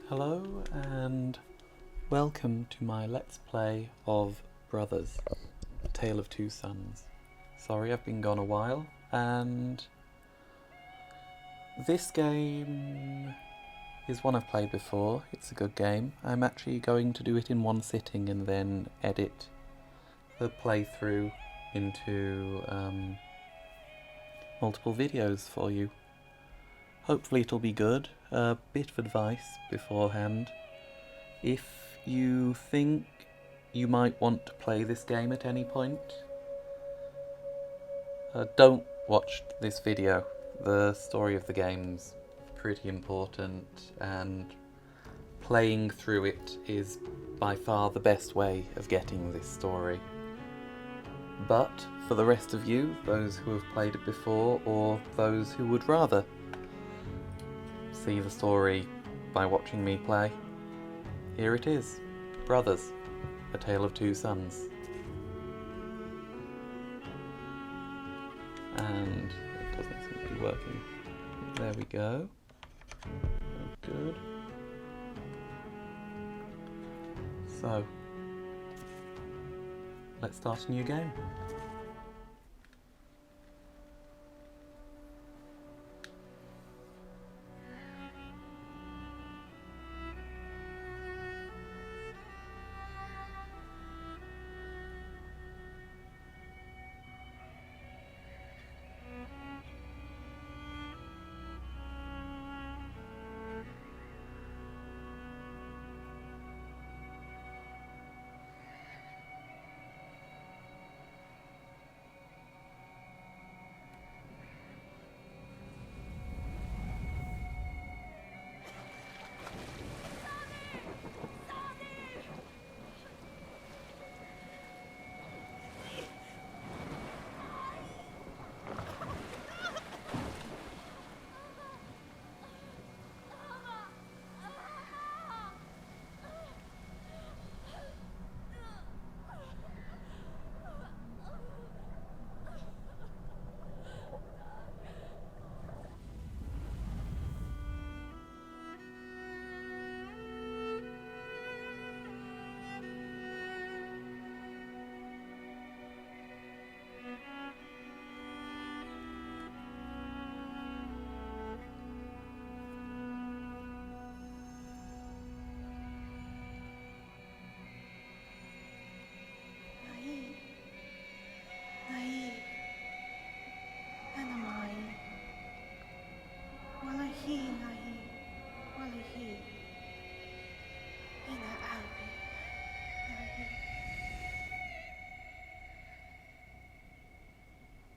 Hello and welcome to my Let's Play of Brothers, A Tale of Two Sons. Sorry I've been gone a while, and this game is one I've played before. It's a good game. I'm actually going to do it in one sitting and then edit the playthrough into multiple videos for you. Hopefully it'll be good. A bit of advice beforehand. If you think you might want to play this game at any point, don't watch this video. The story of the game's pretty important, and playing through it is by far the best way of getting this story. But for the rest of you, those who have played it before, or those who would rather see the story by watching me play, here it is. Brothers, A Tale of Two Sons. And it doesn't seem to be working. There we go. Good. So, let's start a new game.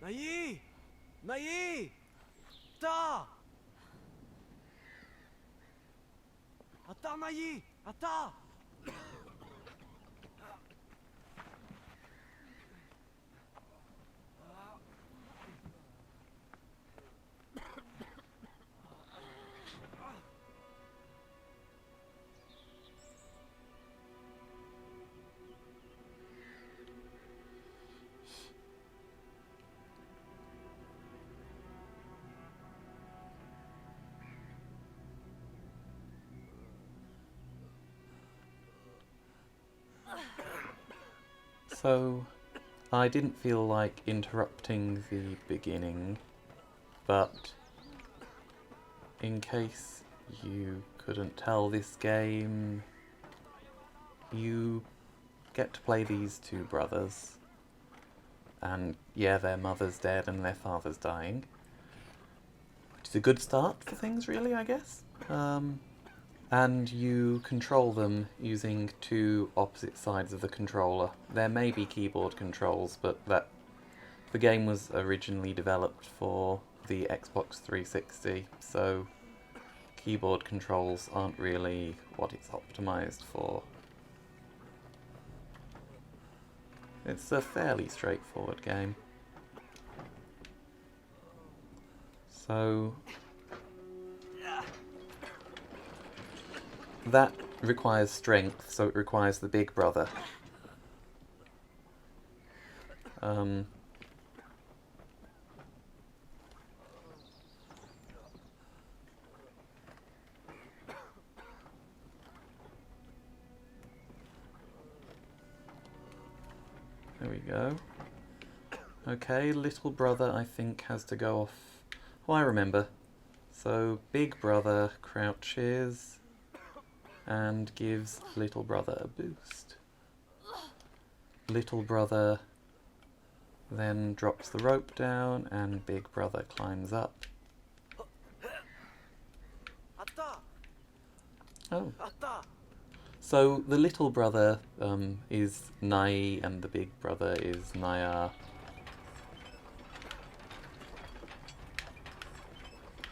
Nayi! Nayi! Ata! Ata, Nayi! Ata! So, I didn't feel like interrupting the beginning, but in case you couldn't tell, this game, you get to play these two brothers, and yeah, their mother's dead and their father's dying, which is a good start for things, really, I guess. And you control them using two opposite sides of the controller. There may be keyboard controls, but the game was originally developed for the Xbox 360, so keyboard controls aren't really what it's optimized for. It's a fairly straightforward game. So that requires strength, so it requires the big brother. There we go. Okay, little brother I think has to go off. Oh, I remember. So big brother crouches and gives little brother a boost. Little brother then drops the rope down and big brother climbs up. Oh. So the little brother is Nai and the big brother is Naya.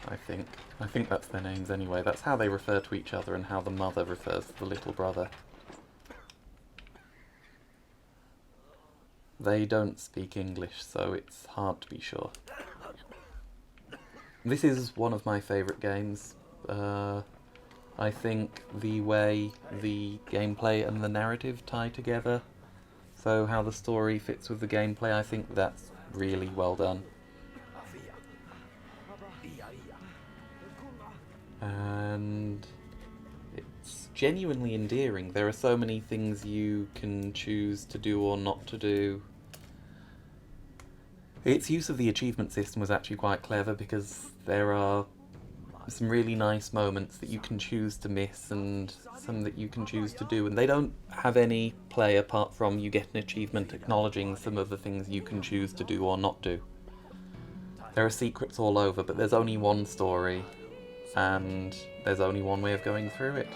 I think that's their names anyway. That's how they refer to each other and how the mother refers to the little brother. They don't speak English, so it's hard to be sure. This is one of my favourite games. I think the way the gameplay and the narrative tie together, so how the story fits with the gameplay, I think that's really well done. And it's genuinely endearing. There are so many things you can choose to do or not to do. Its use of the achievement system was actually quite clever because there are some really nice moments that you can choose to miss and some that you can choose to do, and they don't have any play apart from you get an achievement acknowledging some of the things you can choose to do or not do. There are secrets all over, but there's only one story and there's only one way of going through it.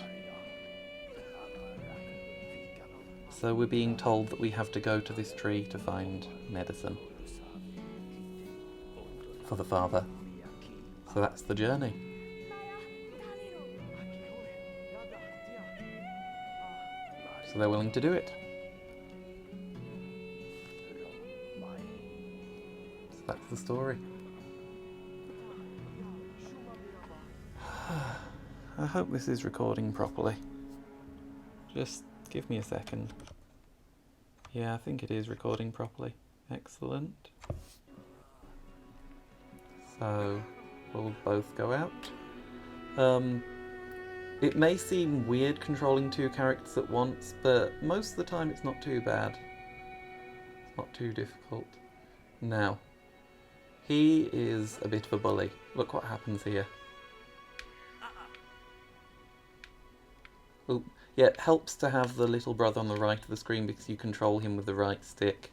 So we're being told that we have to go to this tree to find medicine for the father. So that's the journey. So they're willing to do it. So that's the story. I hope this is recording properly. Just give me a second. Yeah, I think it is recording properly. Excellent. So we'll both go out. It may seem weird controlling two characters at once, but most of the time it's not too bad. It's not too difficult. Now, he is a bit of a bully. Look what happens here. Well, yeah, it helps to have the little brother on the right of the screen because you control him with the right stick.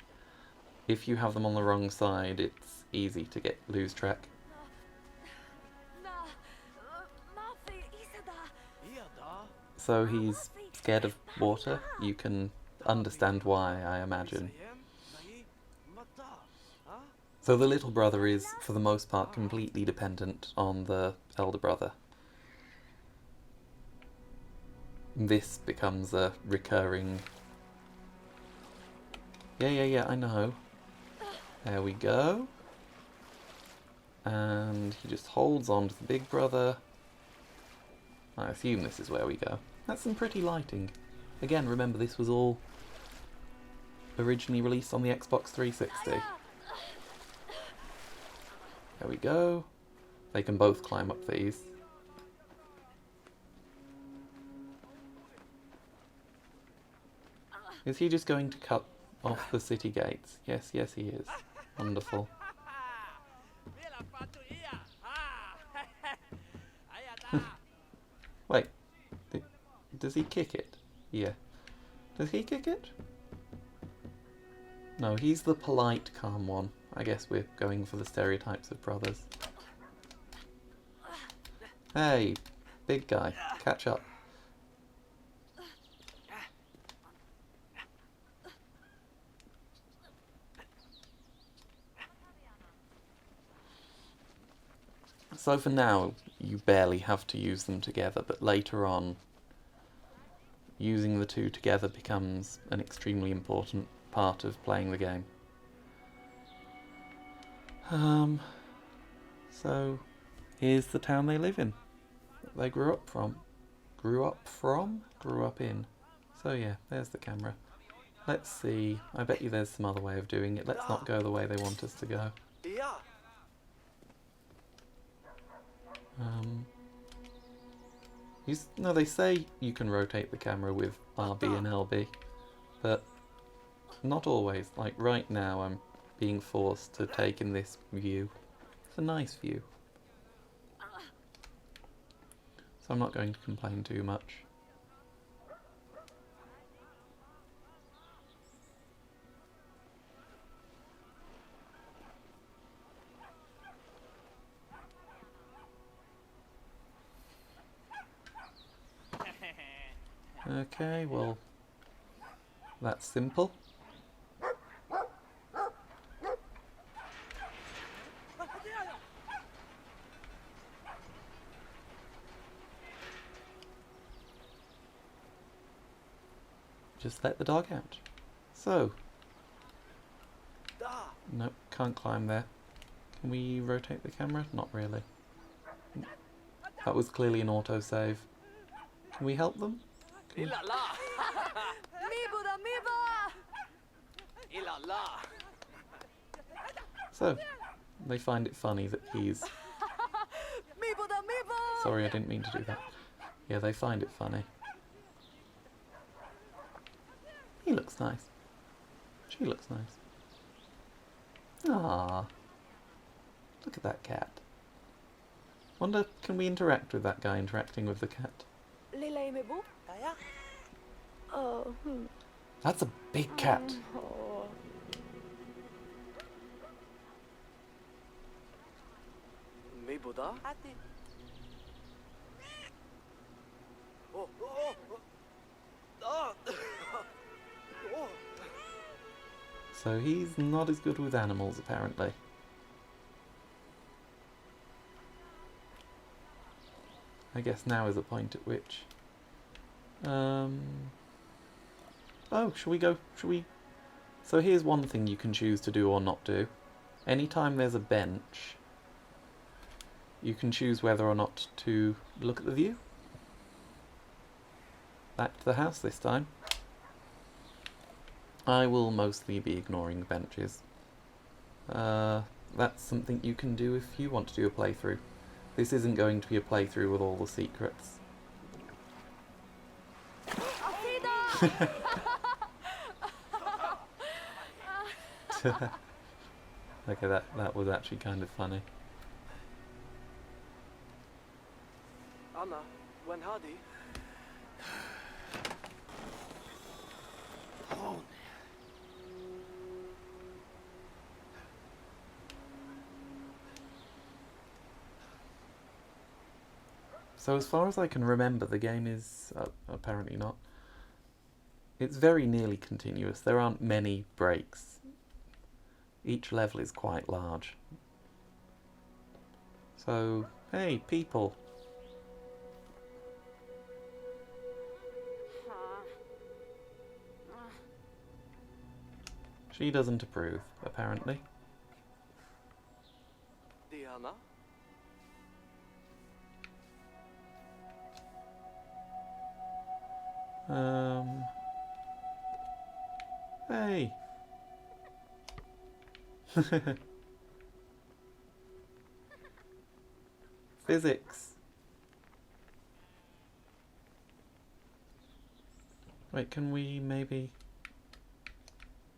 If you have them on the wrong side, it's easy to lose track. So he's scared of water. You can understand why, I imagine. So the little brother is, for the most part, completely dependent on the elder brother. This becomes a recurring... Yeah, I know. There we go. And he just holds on to the big brother. I assume this is where we go. That's some pretty lighting. Again, remember this was all originally released on the Xbox 360. There we go. They can both climb up these. Is he just going to cut off the city gates? Yes, he is. Wonderful. Wait, does he kick it? Yeah. Does he kick it? No, he's the polite, calm one. I guess we're going for the stereotypes of brothers. Hey, big guy, catch up. So for now, you barely have to use them together, but later on, using the two together becomes an extremely important part of playing the game. So here's the town they live in. They grew up in. So yeah, there's the camera. Let's see. I bet you there's some other way of doing it. Let's not go the way they want us to go. No, they say you can rotate the camera with RB and LB, but Not always. Like right now I'm being forced to take in this view. It's a nice view. So I'm not going to complain too much. Okay, well, that's simple. Just let the dog out. So, Da. nope, can't climb there. Can we rotate the camera? Not really. That was clearly an autosave. Can we help them? Can we- La la. Mibo da Mibo! La la. So, they find it funny that he's... Mibo da Mibo! Sorry, I didn't mean to do that. Yeah, they find it funny. He looks nice. She looks nice. Ah, look at that cat. Wonder, can we interact with that guy interacting with the cat? Lila aimez-vous? Taya. Oh, That's a big cat. Oh. Me Buddha? Oh, oh, oh. Ah. Oh. So he's not as good with animals, apparently. I guess now is a point at which... Oh, shall we go... Shall we... So here's one thing you can choose to do or not do. Anytime there's a bench, you can choose whether or not to look at the view. Back to the house this time. I will mostly be ignoring the benches. That's something you can do if you want to do a playthrough. This isn't going to be a playthrough with all the secrets. Afida! Okay, that was actually kind of funny. Anna, when Hardy? Oh. So as far as I can remember, the game is apparently not. It's very nearly continuous. There aren't many breaks. Each level is quite large. So, hey, people. She doesn't approve, apparently. Diana? Hey. Physics. Wait, can we maybe...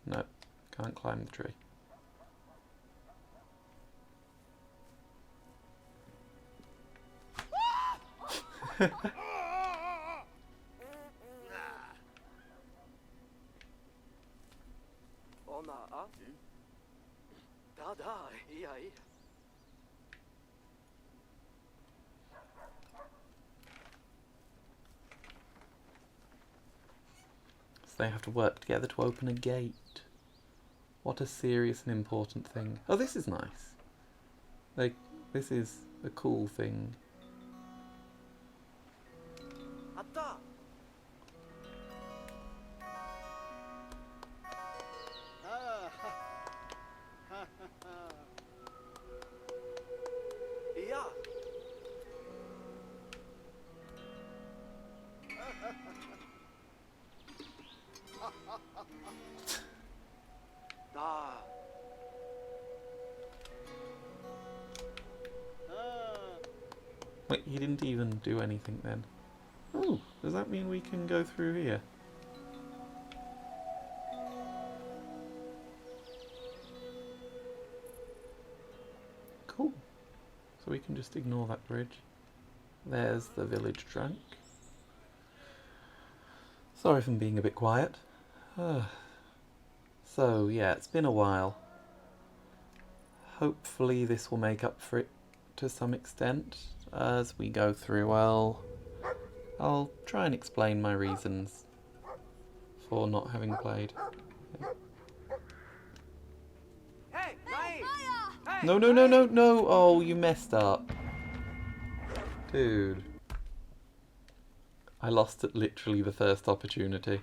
No, can't climb the tree. Ona, ah? Da, da, i. So they have to work together to open a gate. What a serious and important thing. Oh, this is nice. Like, this is a cool thing. Atta! Yeah. Da. Wait, he didn't even do anything then. Oh, does that mean we can go through here? can just ignore that bridge. There's the village drunk. Sorry if I'm being a bit quiet. So, yeah, it's been a while. Hopefully this will make up for it to some extent. As we go through, I'll try and explain my reasons for not having played. Hey, Naeem! Hey, No, no, no, no, no! Oh, you messed up. Dude. I lost at literally the first opportunity.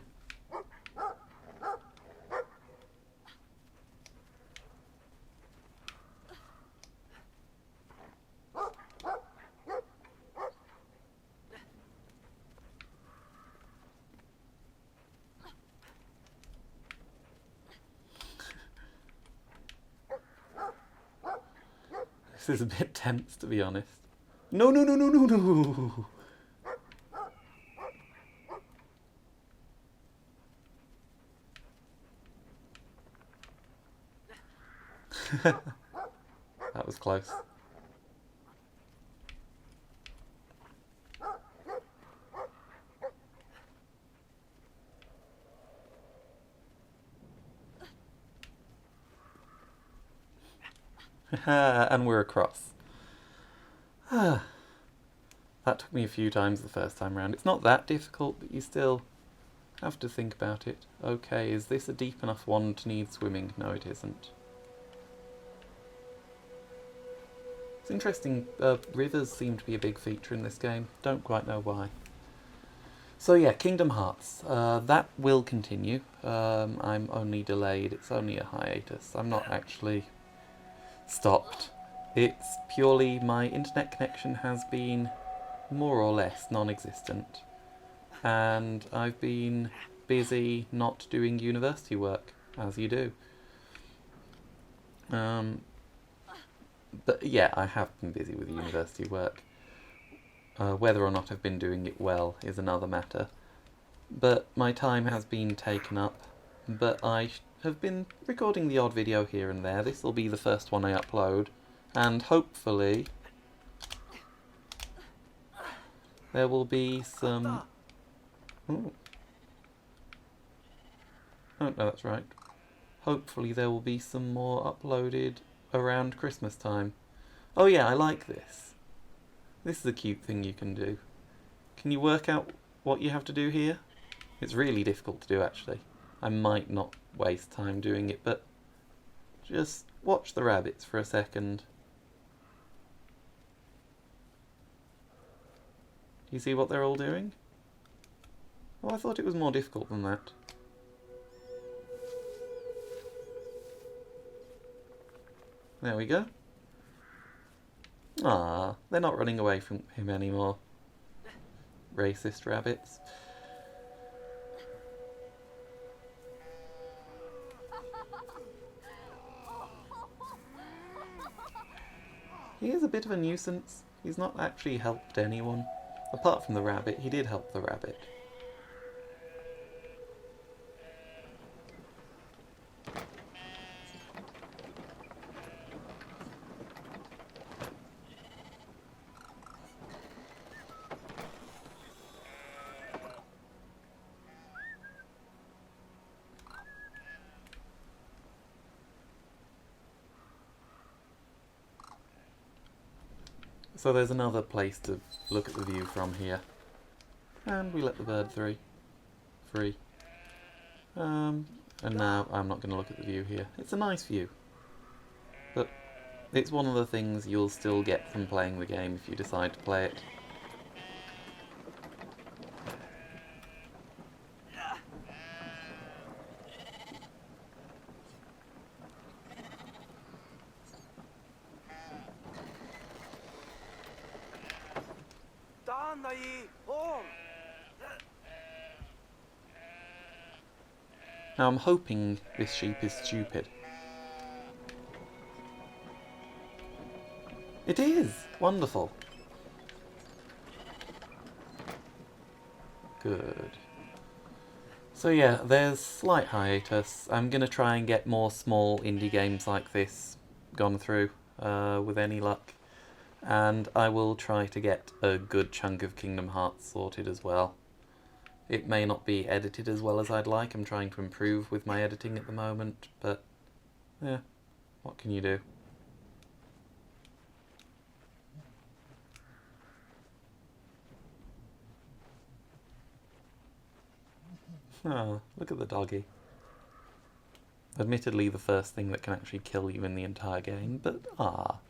This is a bit tense, to be honest. No, no, no, no, no, no! That was close. And we're across. That took me a few times the first time round. It's not that difficult, but you still have to think about it. Okay, is this a deep enough one to need swimming? No, it isn't. It's interesting, rivers seem to be a big feature in this game. Don't quite know why. So yeah, Kingdom Hearts. That will continue. I'm only delayed. It's only a hiatus. I'm not actually stopped. It's purely my internet connection has been more or less non-existent. And I've been busy not doing university work, as you do. But yeah, I have been busy with university work. Whether or not I've been doing it well is another matter. But my time has been taken up. But I have been recording the odd video here and there. This will be the first one I upload. And hopefully there will be some... Ooh. Oh, no, that's right. Hopefully there will be some more uploaded around Christmas time. Oh yeah, I like this. This is a cute thing you can do. Can you work out what you have to do here? It's really difficult to do, actually. I might not waste time doing it, but just watch the rabbits for a second. Do you see what they're all doing? Oh, I thought it was more difficult than that. There we go. Ah, they're not running away from him anymore. Racist rabbits. He is a bit of a nuisance. He's not actually helped anyone. Apart from the rabbit, he did help the rabbit. So there's another place to look at the view from here. And we let the bird free. And now I'm not going to look at the view here. It's a nice view. But it's one of the things you'll still get from playing the game if you decide to play it. Now I'm hoping this sheep is stupid. It is! Wonderful. Good. So yeah, there's slight hiatus. I'm gonna try and get more small indie games like this gone through, with any luck. And I will try to get a good chunk of Kingdom Hearts sorted as well. It may not be edited as well as I'd like. I'm trying to improve with my editing at the moment, but yeah, what can you do? Ah, look at the doggy. Admittedly the first thing that can actually kill you in the entire game, but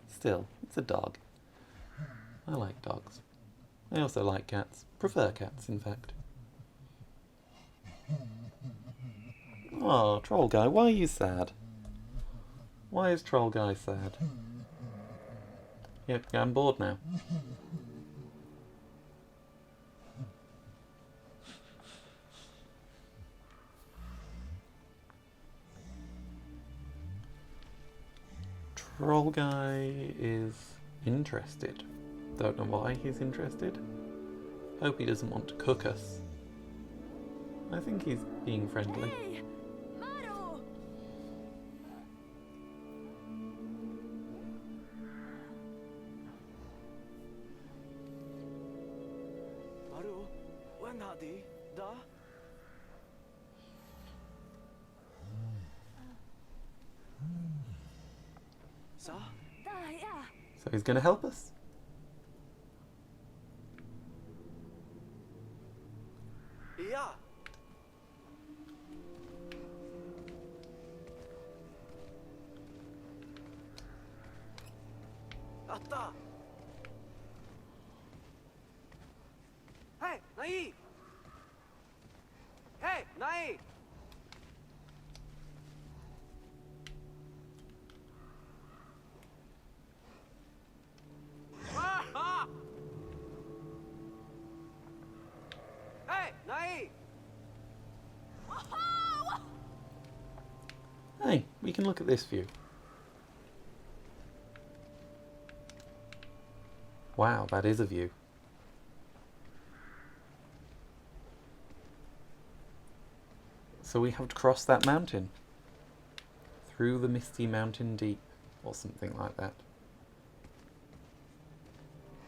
still, it's a dog. I like dogs. I also like cats. Prefer cats, in fact. Oh, Troll Guy, why are you sad? Why is Troll Guy sad? Yep, I'm bored now. Troll Guy is interested. Don't know why he's interested. Hope he doesn't want to cook us. I think he's being friendly. Hey, Maru! Maru, when hadi, da? Sa? Da, ja. So he's going to help us? Ja. Atta. Hey, Nai! Hey, Nai! Ah! Hey, Nai! Hey, we can look at this view. Wow, that is a view. So we have to cross that mountain. Through the misty mountain deep, or something like that.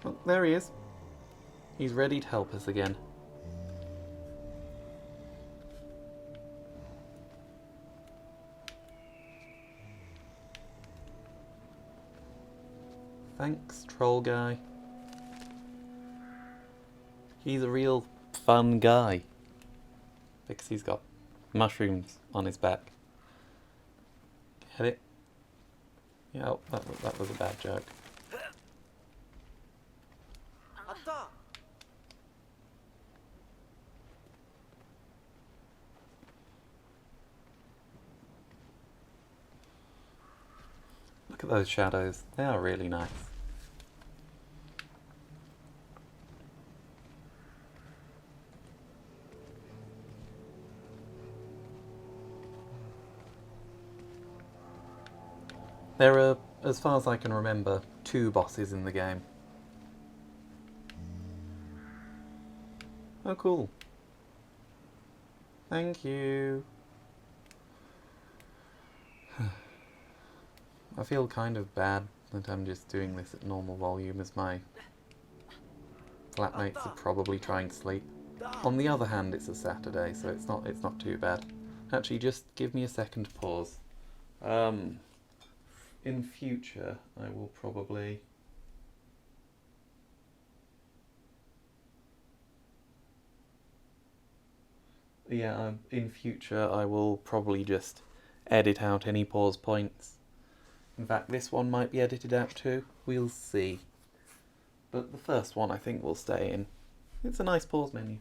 Oh, there he is. He's ready to help us again. Thanks, Troll Guy. He's a real fun guy. Because he's got mushrooms on his back. Get it? Yeah, oh, that was a bad joke. Atta. Look at those shadows. They are really nice. There are, as far as I can remember, 2 bosses in the game. Oh, cool. Thank you. I feel kind of bad that I'm just doing this at normal volume as my flatmates are probably trying to sleep. On the other hand, it's a Saturday, so it's not too bad. Actually, just give me a second to pause. In future, I will probably... Yeah, in future I will probably just edit out any pause points. In fact, this one might be edited out too. We'll see. But the first one I think will stay in. It's a nice pause menu.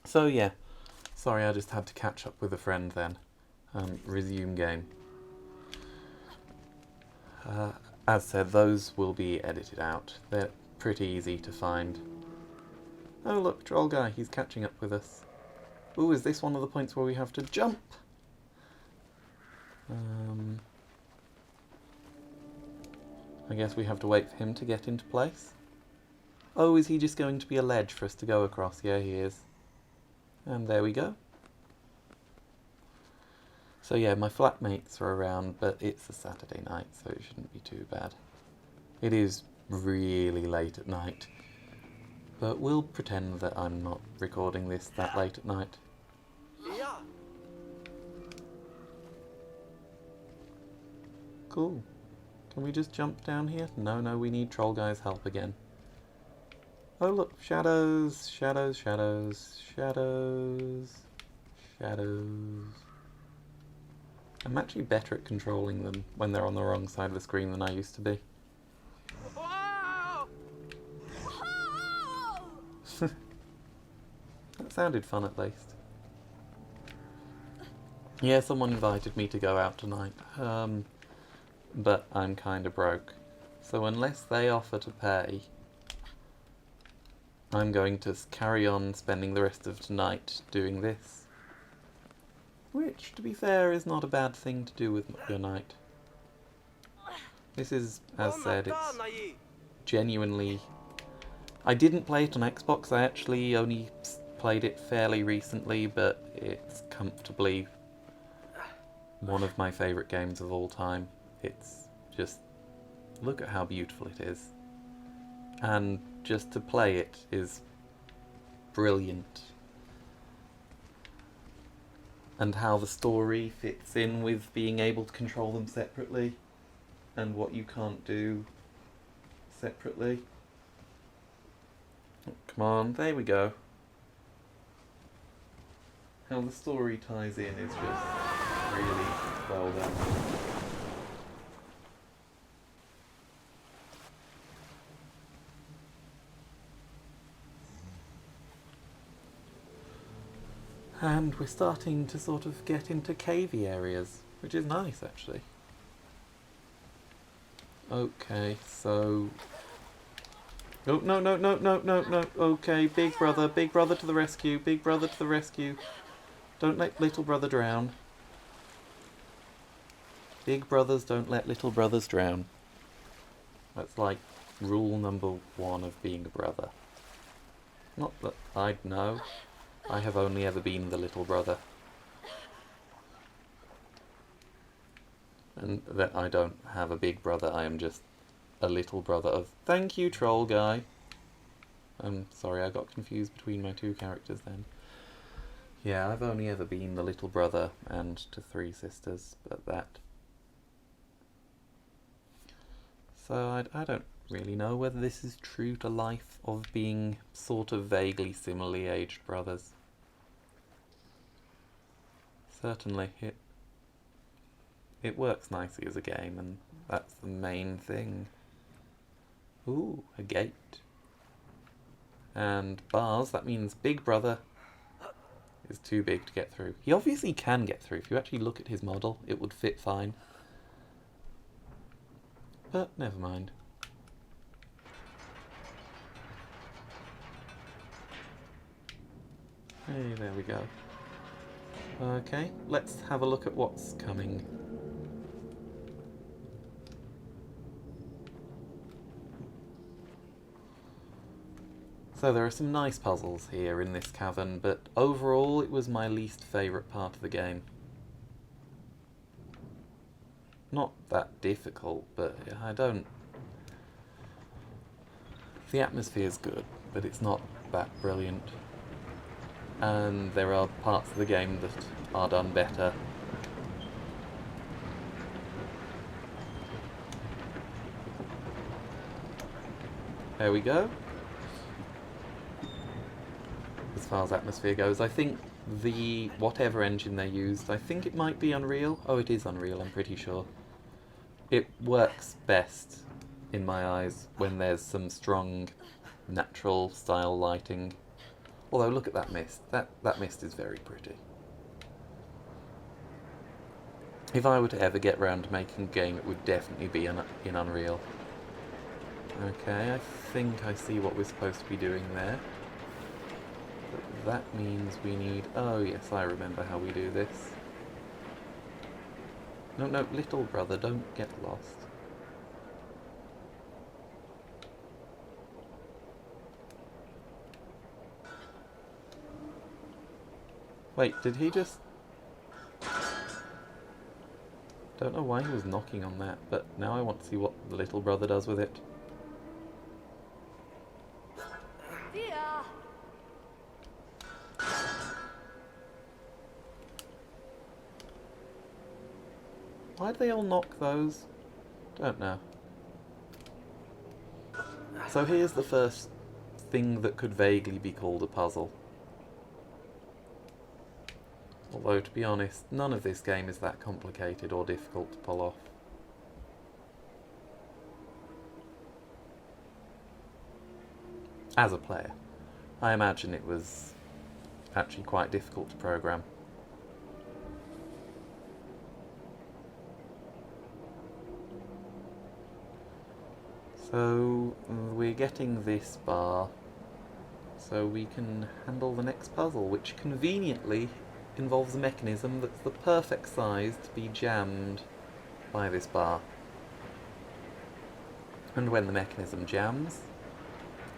So yeah, sorry I just had to catch up with a friend then. Resume game. As said, those will be edited out. They're pretty easy to find. Oh look, Troll Guy, he's catching up with us. Ooh, is this one of the points where we have to jump? I guess we have to wait for him to get into place. Oh, is he just going to be a ledge for us to go across? Yeah, he is. And there we go. So yeah, my flatmates are around, but it's a Saturday night, so it shouldn't be too bad. It is really late at night, but we'll pretend that I'm not recording this that late at night. Yeah. Cool. Can we just jump down here? No, we need Troll Guy's help again. Oh look, shadows, shadows, shadows, shadows, shadows. I'm actually better at controlling them when they're on the wrong side of the screen than I used to be. Wow. That sounded fun at least. Yeah, someone invited me to go out tonight, but I'm kinda broke. So unless they offer to pay, I'm going to carry on spending the rest of tonight doing this. Which, to be fair, is not a bad thing to do with your night. This is, as said, it's genuinely... I didn't play it on Xbox, I actually only played it fairly recently, but it's comfortably one of my favourite games of all time. It's just... look at how beautiful it is. And just to play it is brilliant. And how the story fits in with being able to control them separately, and what you can't do separately. Oh, come on, there we go. How the story ties in is just really well done. And we're starting to sort of get into cavey areas, which is nice actually. Okay, so... Oh, no. Okay, big brother to the rescue, big brother to the rescue. Don't let little brother drown. Big brothers don't let little brothers drown. That's like rule number 1 of being a brother. Not that I'd know. I have only ever been the little brother. And that I don't have a big brother, I am just a little brother of... Thank you, Troll Guy! I'm sorry, I got confused between my 2 characters then. Yeah, I've only ever been the little brother and to 3 sisters, but that. So I don't really know whether this is true to life of being sort of vaguely similarly aged brothers. Certainly, it works nicely as a game, and that's the main thing. Ooh, a gate. And bars, that means Big Brother is too big to get through. He obviously can get through. If you actually look at his model, it would fit fine. But never mind. Hey, there we go. Okay, let's have a look at what's coming. So there are some nice puzzles here in this cavern, but overall it was my least favourite part of the game. Not that difficult, but I don't... The atmosphere's good, but it's not that brilliant. And there are parts of the game that are done better. There we go. As far as atmosphere goes, I think the whatever engine they used, I think it might be Unreal. Oh, it is Unreal, I'm pretty sure. It works best, in my eyes, when there's some strong, natural style lighting. Although, look at that mist. That mist is very pretty. If I were to ever get round to making a game, it would definitely be in Unreal. Okay, I think I see what we're supposed to be doing there. But that means we need... Oh yes, I remember how we do this. No, no, little brother, don't get lost. Wait, did he just... Don't know why he was knocking on that, but now I want to see what the little brother does with it. Via! Why do they all knock those? Don't know. So here's the first thing that could vaguely be called a puzzle. Although, to be honest, none of this game is that complicated or difficult to pull off. As a player, I imagine it was actually quite difficult to program. So, we're getting this bar so we can handle the next puzzle, which conveniently involves a mechanism that's the perfect size to be jammed by this bar. And when the mechanism jams,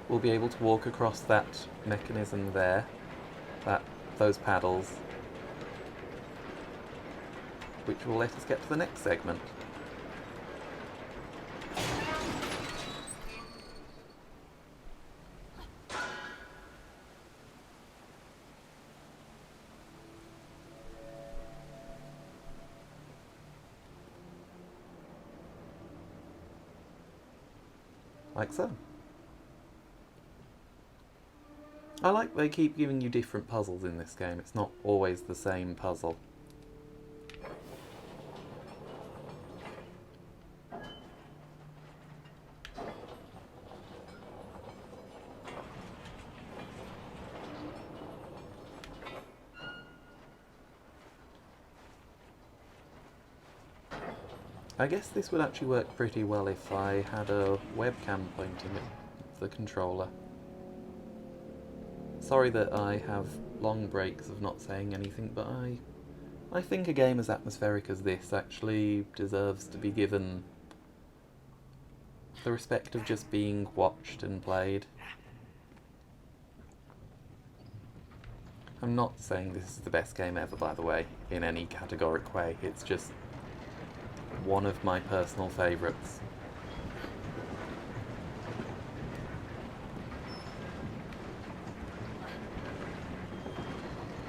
we'll be able to walk across that mechanism there, those paddles, which will let us get to the next segment. Like so. I like they keep giving you different puzzles in this game. It's not always the same puzzle. I guess this would actually work pretty well if I had a webcam pointing at the controller. Sorry that I have long breaks of not saying anything, but I think a game as atmospheric as this actually deserves to be given the respect of just being watched and played. I'm not saying this is the best game ever, by the way, in any categoric way. It's just one of my personal favourites.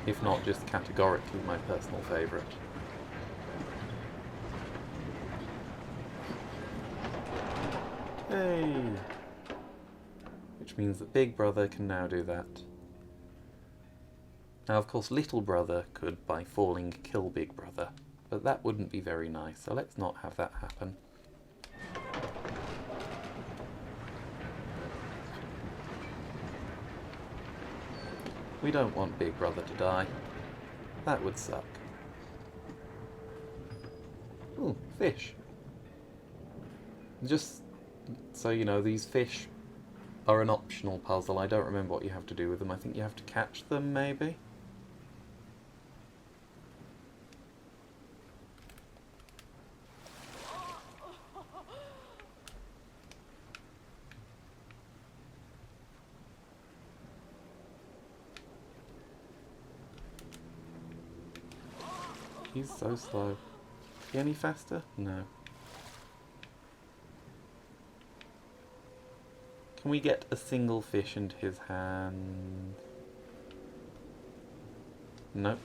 If not just categorically my personal favourite. Hey! Which means that Big Brother can now do that. Now of course Little Brother could, by falling, kill Big Brother, but that wouldn't be very nice, so let's not have that happen. We don't want Big Brother to die. That would suck. Ooh, fish. Just so you know, these fish are an optional puzzle. I don't remember what you have to do with them. I think you have to catch them, maybe? He's so slow. Is he any faster? No. Can we get a single fish into his hand? Nope.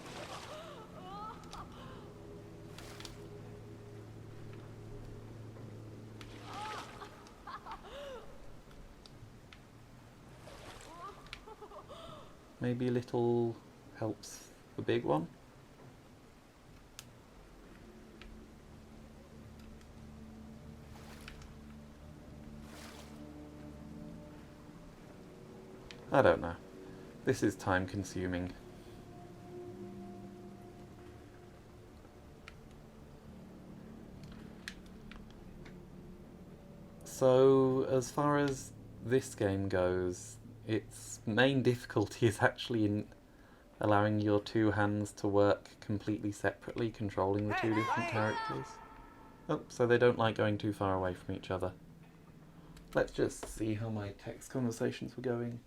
Maybe a little helps the big one? I don't know. This is time consuming. So, as far as this game goes, its main difficulty is actually in allowing your two hands to work completely separately, controlling the two different characters. Oh, so they don't like going too far away from each other. Let's just see how my text conversations were going.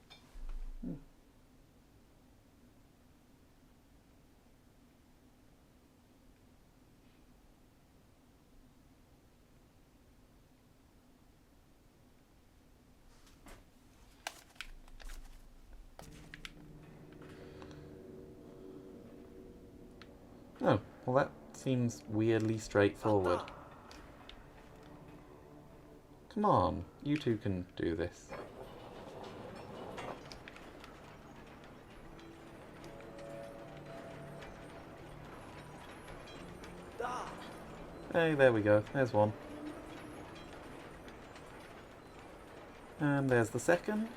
Oh, well that seems weirdly straightforward. Come on, you two can do this. Hey, there we go. There's one. And there's the second.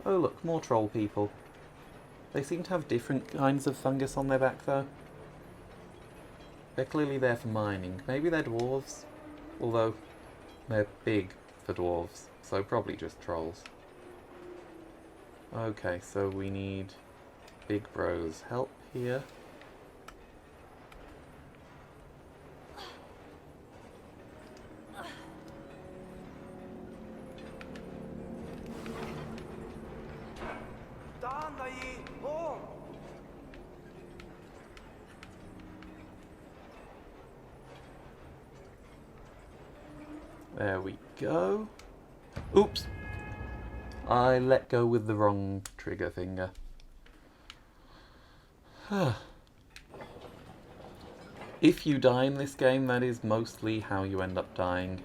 Oh look, more troll people. They seem to have different kinds of fungus on their back though. They're clearly there for mining. Maybe they're dwarves? Although, they're big for dwarves, so probably just trolls. Okay, so we need Big Bro's help here. There we go. Oops! I let go with the wrong trigger finger. If you die in this game, that is mostly how you end up dying.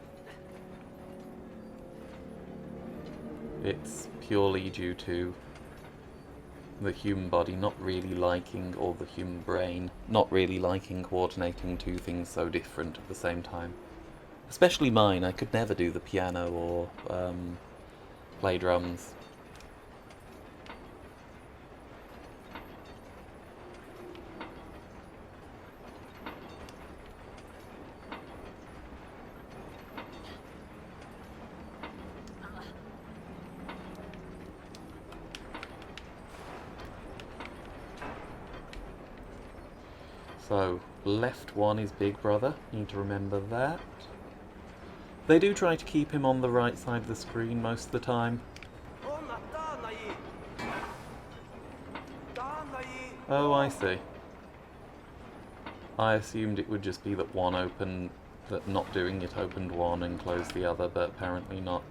It's purely due to the human body not really liking, or the human brain not really liking coordinating two things so different at the same time. Especially mine, I could never do the piano or play drums. So, left one is Big Brother, need to remember that. They do try to keep him on the right side of the screen most of the time. Oh, I see. I assumed it would just be that one opened, that not doing it opened one and closed the other, but apparently not.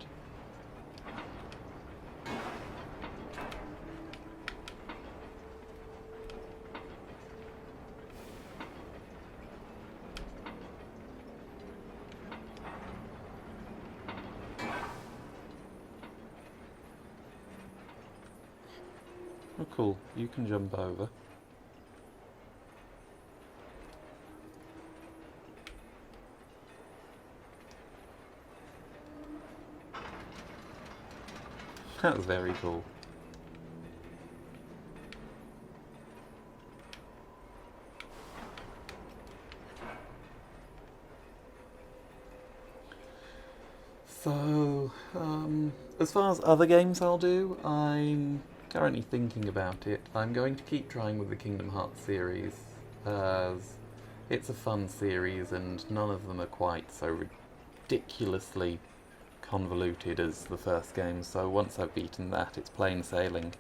Oh cool, you can jump over. That was very cool. So, as far as other games I'll do, I'm currently thinking about it. I'm going to keep trying with the Kingdom Hearts series, as it's a fun series and none of them are quite so ridiculously convoluted as the first game, so once I've beaten that, it's plain sailing.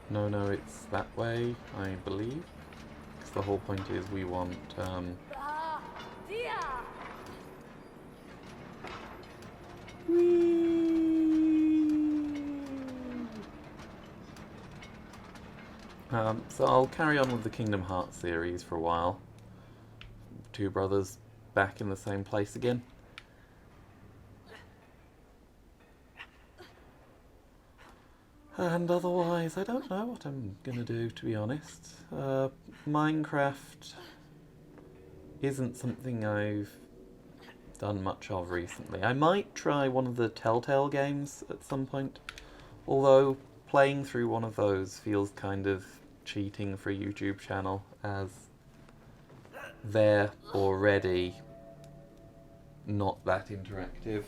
No, it's that way, I believe. Because the whole point is we want, so I'll carry on with the Kingdom Hearts series for a while. Two brothers back in the same place again. And otherwise, I don't know what I'm gonna do, to be honest. Minecraft isn't something I've done much of recently. I might try one of the Telltale games at some point, although playing through one of those feels kind of cheating for a YouTube channel, as they're already not that interactive.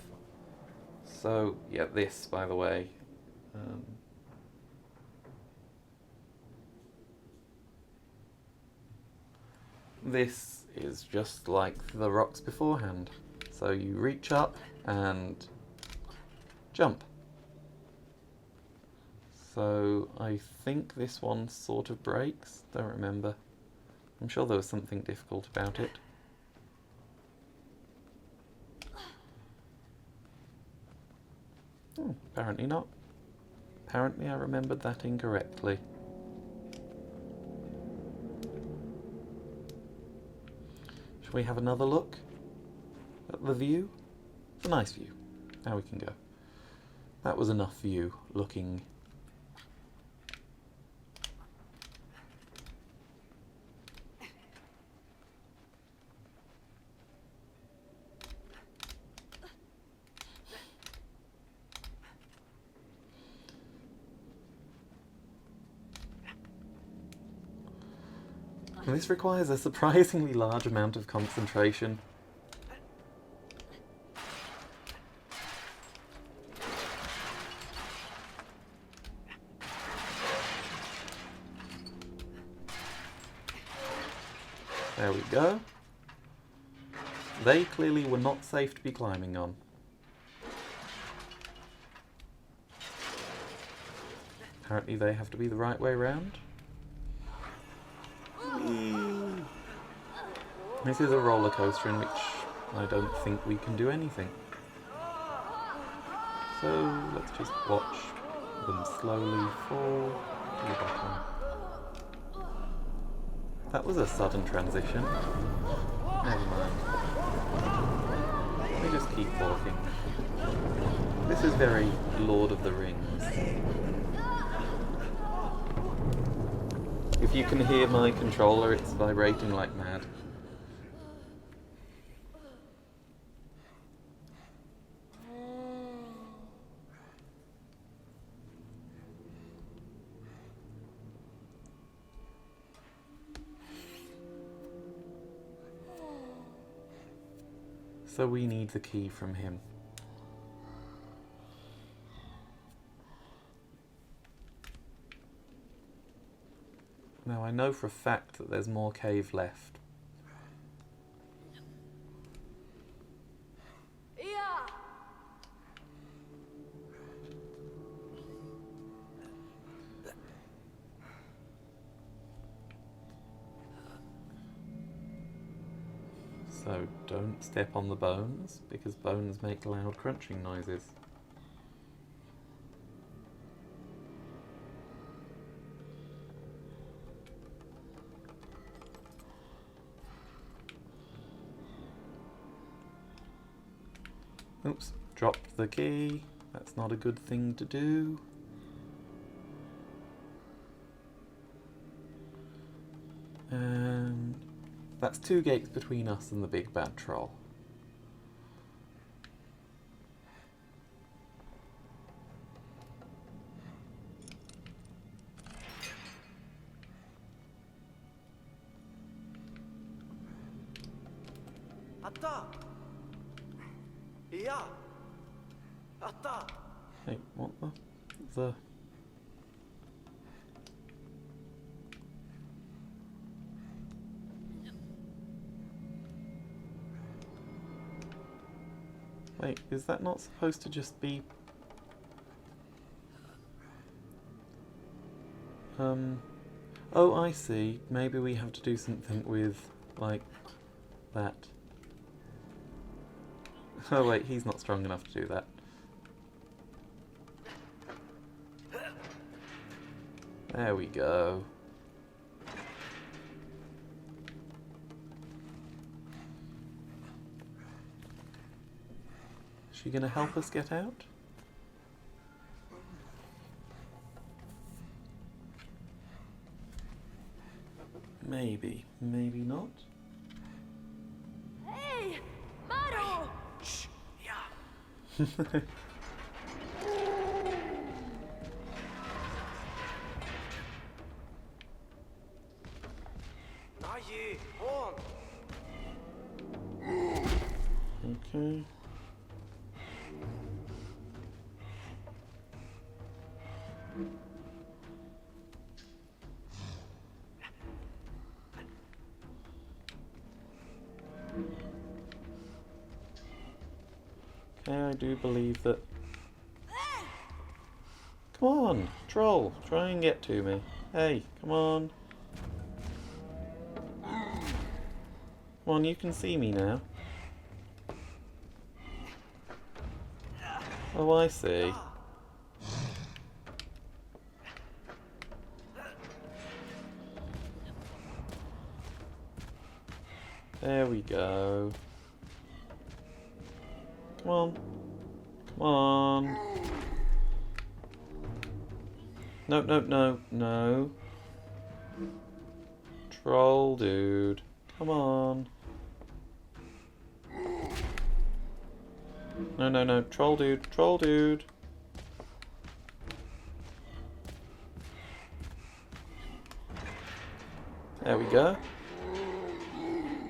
So, yeah, this, by the way, this is just like the rocks beforehand. So you reach up and jump. So I think this one sort of breaks, don't remember. I'm sure there was something difficult about it. Apparently not. Apparently I remembered that incorrectly. Shall we have another look at the view? It's a nice view. Now we can go. That was enough view looking. And this requires a surprisingly large amount of concentration. There we go. They clearly were not safe to be climbing on. Apparently they have to be the right way round. This is a roller coaster in which I don't think we can do anything. So let's just watch them slowly fall to the bottom. That was a sudden transition. Never mind. We just keep walking. This is very Lord of the Rings. If you can hear my controller, it's vibrating like mad. So we need the key from him. Now I know for a fact that there's more cave left. Yeah. So don't step on the bones, because bones make loud crunching noises. Oops, dropped the key. That's not a good thing to do. And that's 2 gates between us and the big bad troll. Atta! Yeah! Atta! Hey, what the? Wait, is that not supposed to just be... Oh, I see. Maybe we have to do something with, like, that. Oh wait, he's not strong enough to do that. There we go. Is she gonna help us get out? Maybe, maybe not. Hey, Maru. Shh! Yeah! Aye, on! Okay. Okay, I do believe that... Come on, troll, try and get to me. Hey, come on. Come on, you can see me now. Oh, I see. There we go. Come on. Come on. No, no, no, no. Troll dude. Come on. No, no, no. Troll dude. Troll dude. There we go.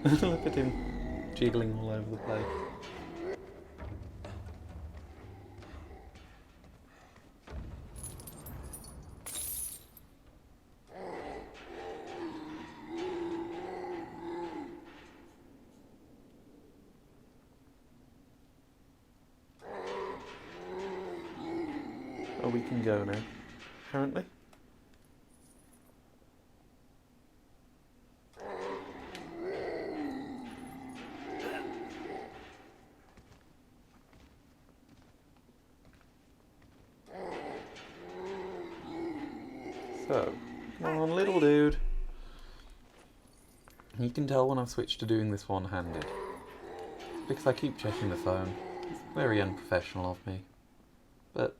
Look at him jiggling all over the place. Oh, we can go now, apparently. So, come on, little dude. You can tell when I've switched to doing this one-handed. Because I keep checking the phone. It's very unprofessional of me. But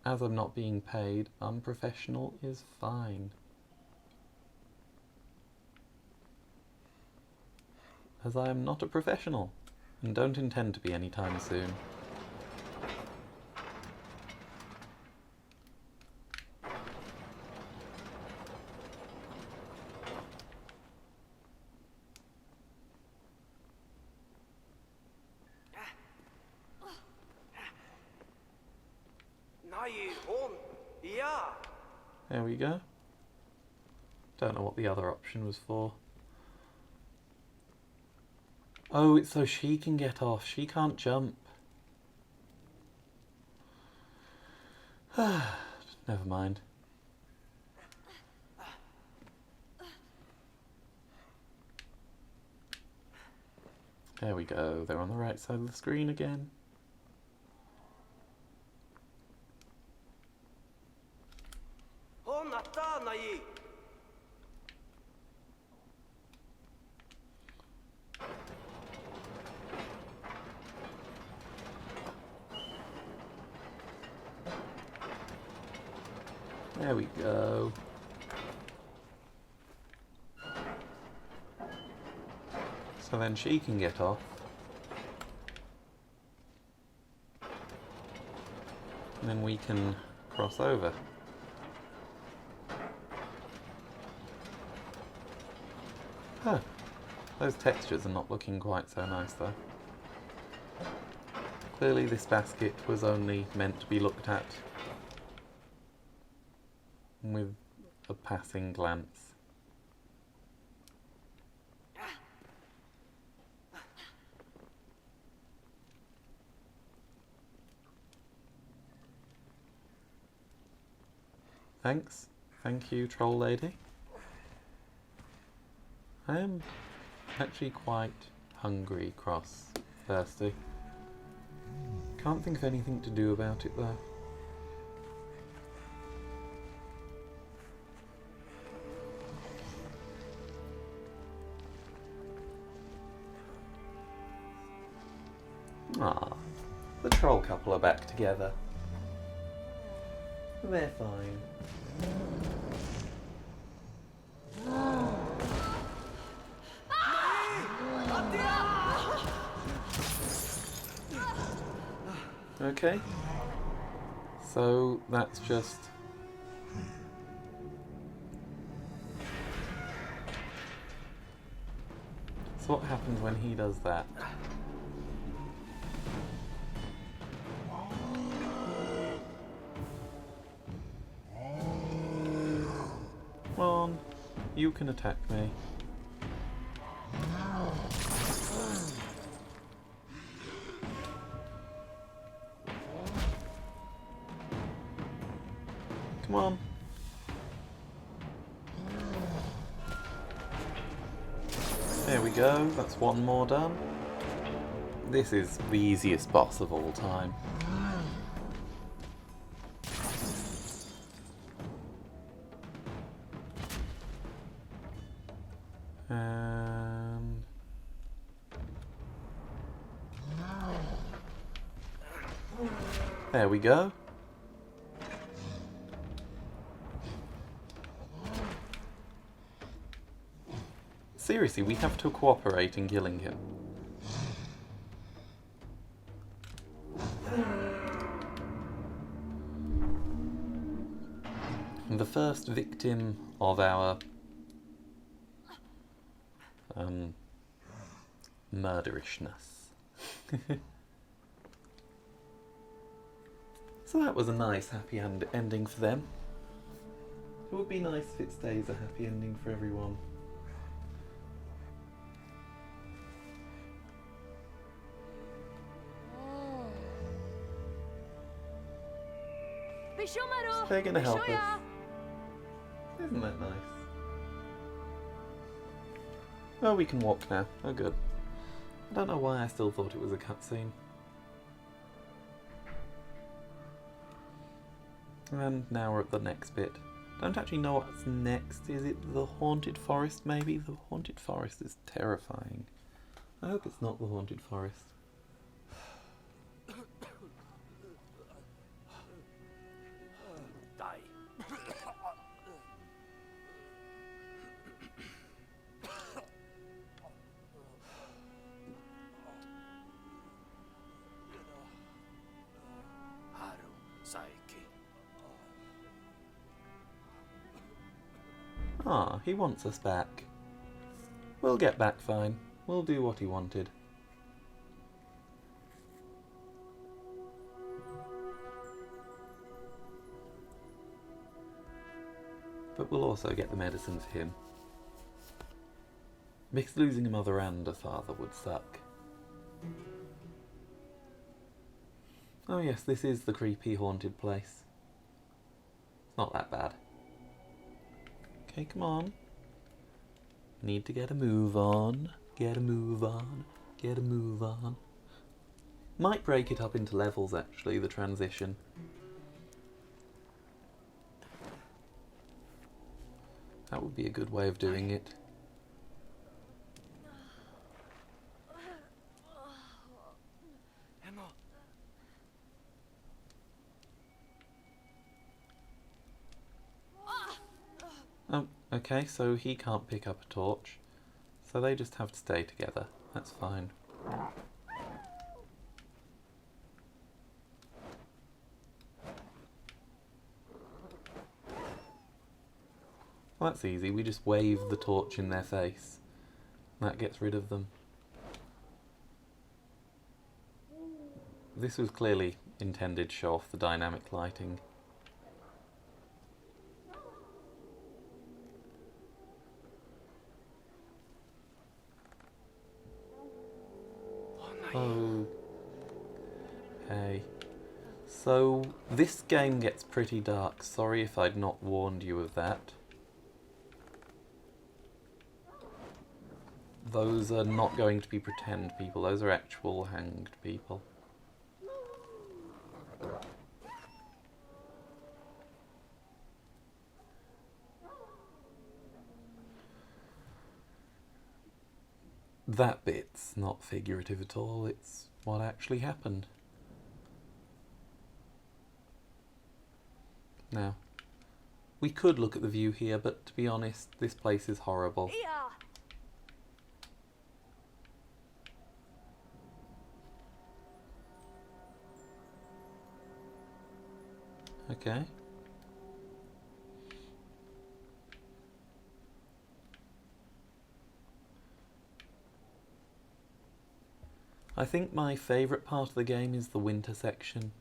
as I'm not being paid, unprofessional is fine. As I am not a professional, and don't intend to be anytime soon. There we go. Don't know what the other option was for. Oh, it's so she can get off. She can't jump. Never mind. There we go. They're on the right side of the screen again. There we go. So then she can get off. And then we can cross over. Huh. Those textures are not looking quite so nice though. Clearly this basket was only meant to be looked at with a passing glance. Thanks. Thank you, troll lady. I am actually quite hungry, cross, thirsty. Can't think of anything to do about it though. Ah, the troll couple are back together. They're fine. Okay. So that's just... So what happens when he does that? you can attack me. Come on. There we go, that's one more done. This is the easiest boss of all time. And there we go. Seriously, we have to cooperate in killing him. The first victim of our murderishness. So that was a nice happy ending for them. It would be nice if it stays a happy ending for everyone. Bishomaru! They're gonna help Bishoya! us. Isn't that nice? Oh, we can walk now. Oh, good. I don't know why I still thought it was a cutscene. And now we're at the next bit. Don't actually know what's next. Is it the Haunted Forest, maybe? The Haunted Forest is terrifying. I hope it's not the Haunted Forest. Die. Haru Saiki. Ah, he wants us back. We'll get back fine. We'll do what he wanted. But we'll also get the medicine for him. Because losing a mother and a father would suck. Oh yes, this is the creepy haunted place. It's not that bad. Okay, come on. Need to get a move on. Get a move on. Get a move on. Might break it up into levels actually, the transition. That would be a good way of doing it. Emma. Oh, okay, so he can't pick up a torch. So they just have to stay together. That's fine. Well, that's easy. We just wave the torch in their face. That gets rid of them. This was clearly intended to show off the dynamic lighting. Oh. Okay. So, this game gets pretty dark. Sorry if I'd not warned you of that. Those are not going to be pretend people, those are actual hanged people. That bit's not figurative at all, it's what actually happened. Now, we could look at the view here, but to be honest, this place is horrible. Yeah. Okay. I think my favourite part of the game is the winter section.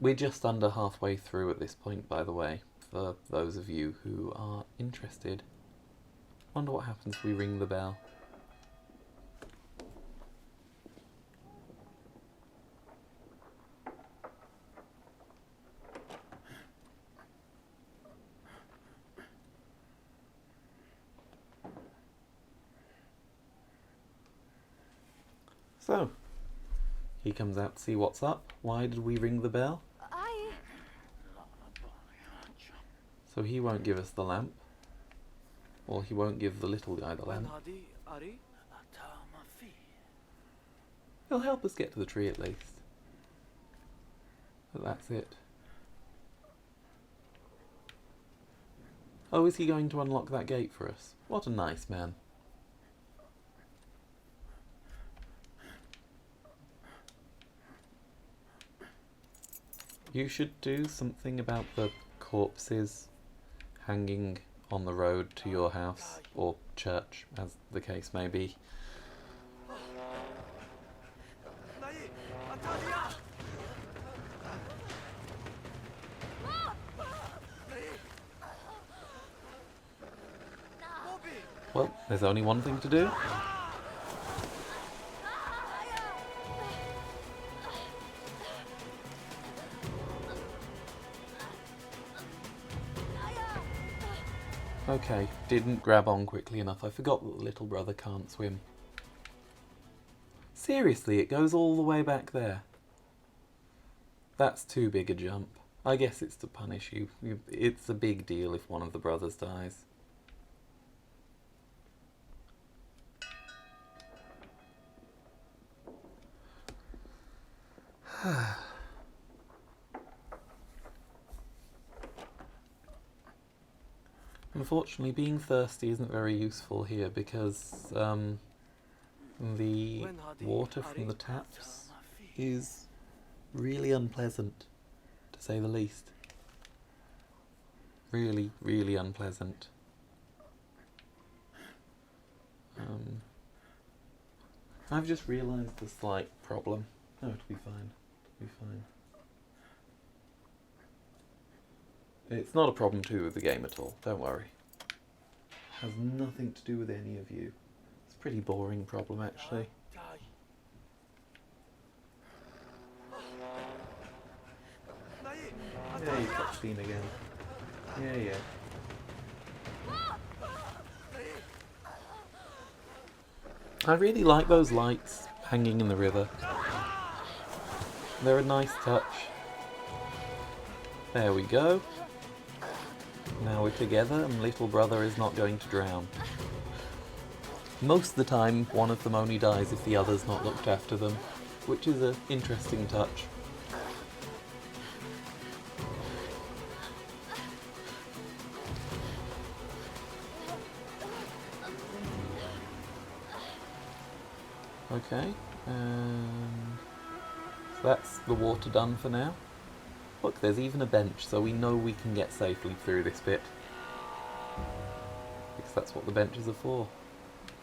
We're just under halfway through at this point, by the way, for those of you who are interested. Wonder what happens if we ring the bell. So, he comes out to see what's up. Why did we ring the bell? So he won't give us the lamp. Or he won't give the little guy the lamp. He'll help us get to the tree at least. But that's it. Oh, is he going to unlock that gate for us? What a nice man. You should do something about the corpses hanging on the road to your house, or church, as the case may be. Well, there's only one thing to do. Okay, didn't grab on quickly enough. I forgot that the little brother can't swim. Seriously, it goes all the way back there. That's too big a jump. I guess it's to punish you. It's a big deal if one of the brothers dies. Unfortunately, being thirsty isn't very useful here because the water from the taps is really unpleasant, to say the least. Really, really unpleasant. I've just realised a slight problem. No, it'll be fine. It'll be fine. It's not a problem to do with the game at all, don't worry. It has nothing to do with any of you. It's a pretty boring problem, actually. Yeah, you cutscene again. Yeah. I really like those lights hanging in the river. They're a nice touch. There we go. Now we're together and little brother is not going to drown. Most of the time, one of them only dies if the other's not looked after them, which is an interesting touch. Okay, so that's the water done for now. Look, there's even a bench, so we know we can get safely through this bit. Because that's what the benches are for.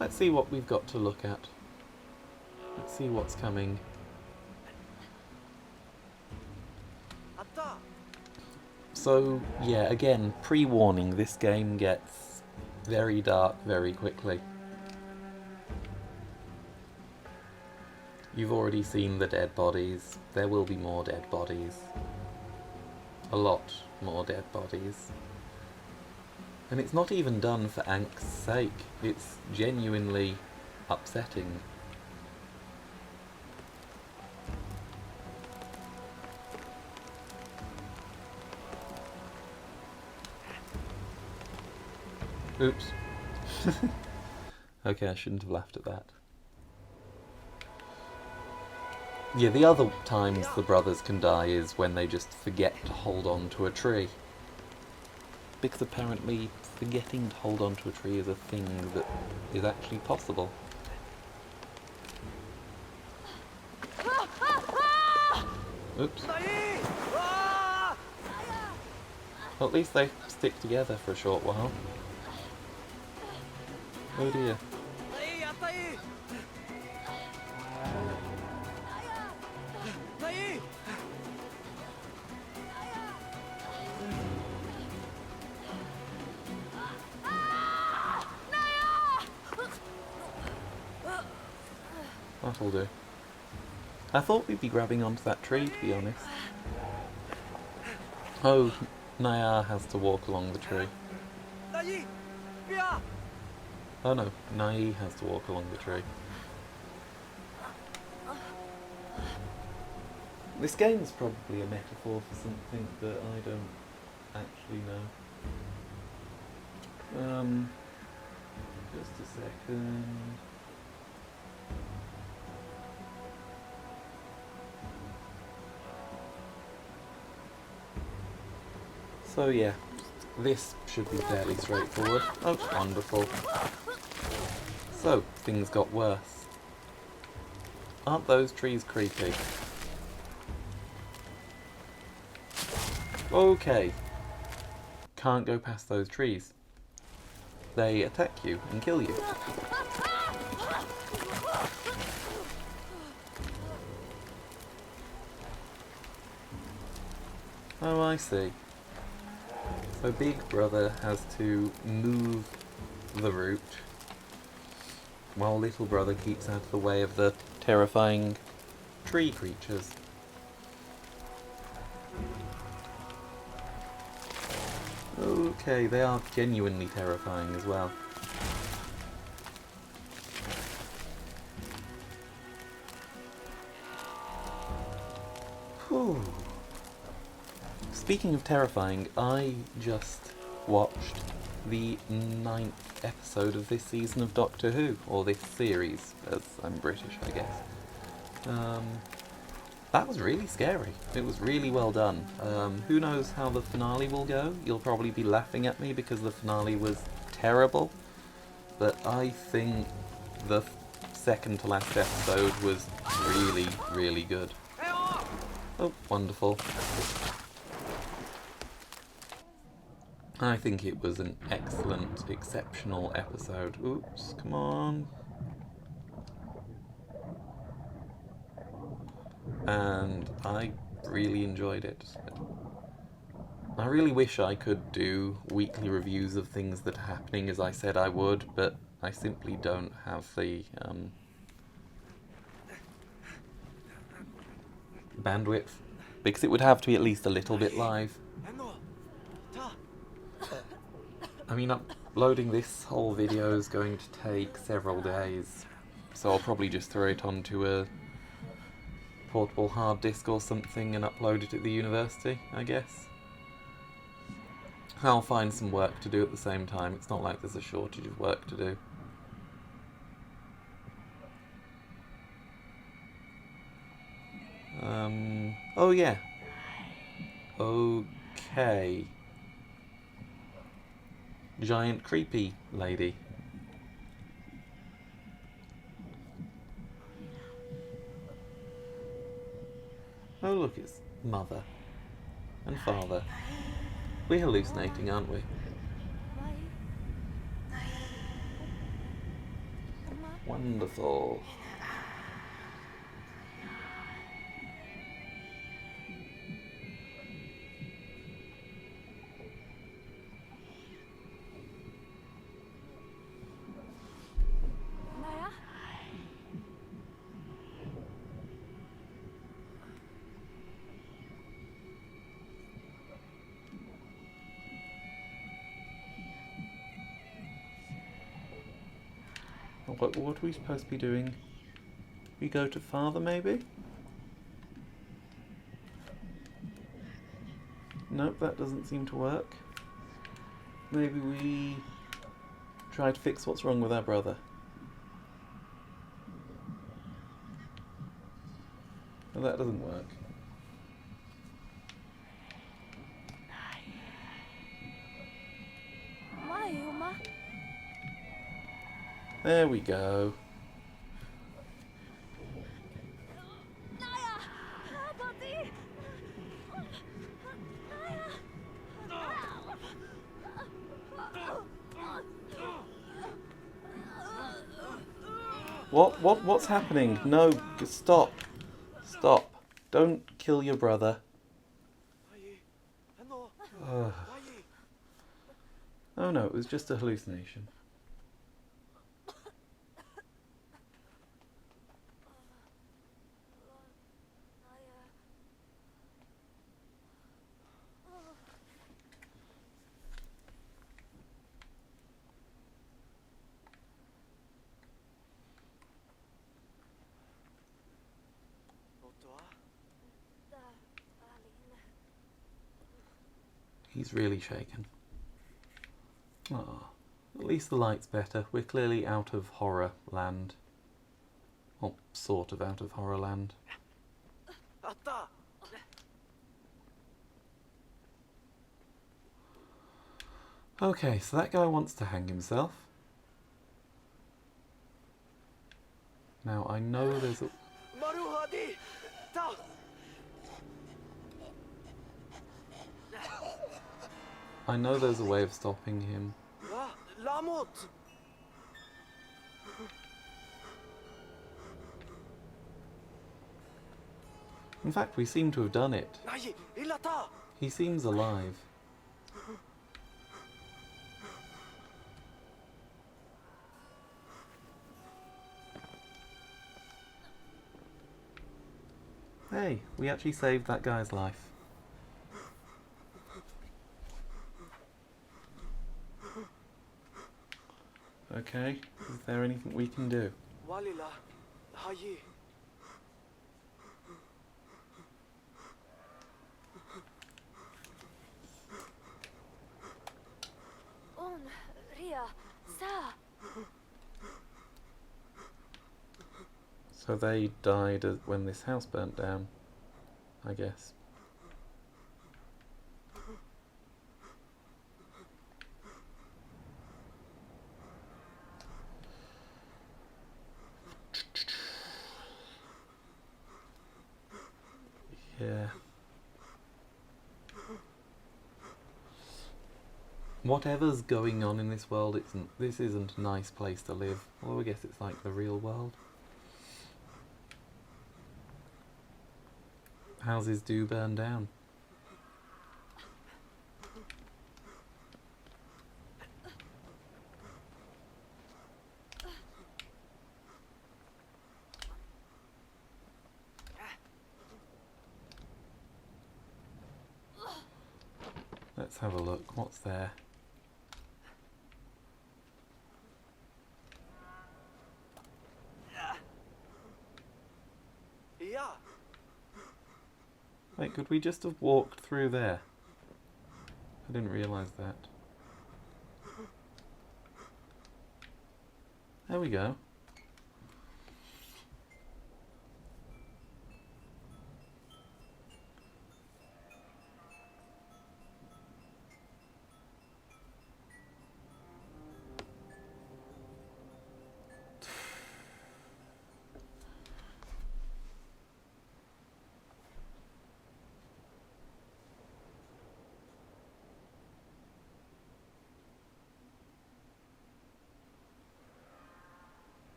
Let's see what we've got to look at. Let's see what's coming. So, yeah, again, pre-warning, this game gets very dark very quickly. You've already seen the dead bodies. There will be more dead bodies. A lot more dead bodies. And it's not even done for Ank's sake. It's genuinely upsetting. Oops. Okay, I shouldn't have laughed at that. Yeah, the other times the brothers can die is when they just forget to hold on to a tree. Because apparently forgetting to hold on to a tree is a thing that is actually possible. Oops. Well, at least they stick together for a short while. Oh dear. That'll do. I thought we'd be grabbing onto that tree, to be honest. Oh, Naya has to walk along the tree. Nai! Bia! Oh no, Nai has to walk along the tree. This game is probably a metaphor for something that I don't actually know. Just a second. So yeah, this should be fairly straightforward. Oh, wonderful. So, things got worse. Aren't those trees creepy? Okay. Can't go past those trees. They attack you and kill you. Oh, I see. So Big Brother has to move the route while Little Brother keeps out of the way of the terrifying tree creatures. Okay, they are genuinely terrifying as well. Whew. Speaking of terrifying, I just watched the 9th episode of this season of Doctor Who, or this series, as I'm British, I guess. That was really scary. It was really well done. Who knows how the finale will go? You'll probably be laughing at me because the finale was terrible, but I think the second to last episode was really, really good. Oh, wonderful. I think it was an excellent, exceptional episode. Oops, come on. And I really enjoyed it. I really wish I could do weekly reviews of things that are happening as I said I would, but I simply don't have the bandwidth, because it would have to be at least a little bit live. I mean, uploading this whole video is going to take several days, so I'll probably just throw it onto a portable hard disk or something and upload it at the university, I guess. I'll find some work to do at the same time. It's not like there's a shortage of work to do. Oh yeah. Okay. Giant creepy lady. Oh look, it's mother and father. We're hallucinating, aren't we? Wonderful. Naya? What are we supposed to be doing? We go to father, maybe? Nope, that doesn't seem to work. Maybe we try to fix what's wrong with our brother. Well, that doesn't work. Mayuma? There we go. Naya! Buddy! What's happening? No, stop. Stop. Don't kill your brother. Ugh. Oh no, it was just a hallucination. He's really shaken. Ah, at least the light's better. We're clearly out of horror land. Well, sort of out of horror land. あった。 Okay, so that guy wants to hang himself. Now, I know there's a... マルハディ。た。 I know there's a way of stopping him. あ、ラモッツ。 In fact, we seem to have done it. ない、いらた。 He seems alive. Hey, we actually saved that guy's life. Okay, is there anything we can do? ワリラ。はい。 Ria, Sa. So they died when this house burnt down, I guess. Yeah. Whatever's going on in this world, this isn't a nice place to live. Although I guess it's like the real world. Houses do burn down. Let's have a look. What's there? Yeah. Wait, could we just have walked through there? I didn't realise that. There we go.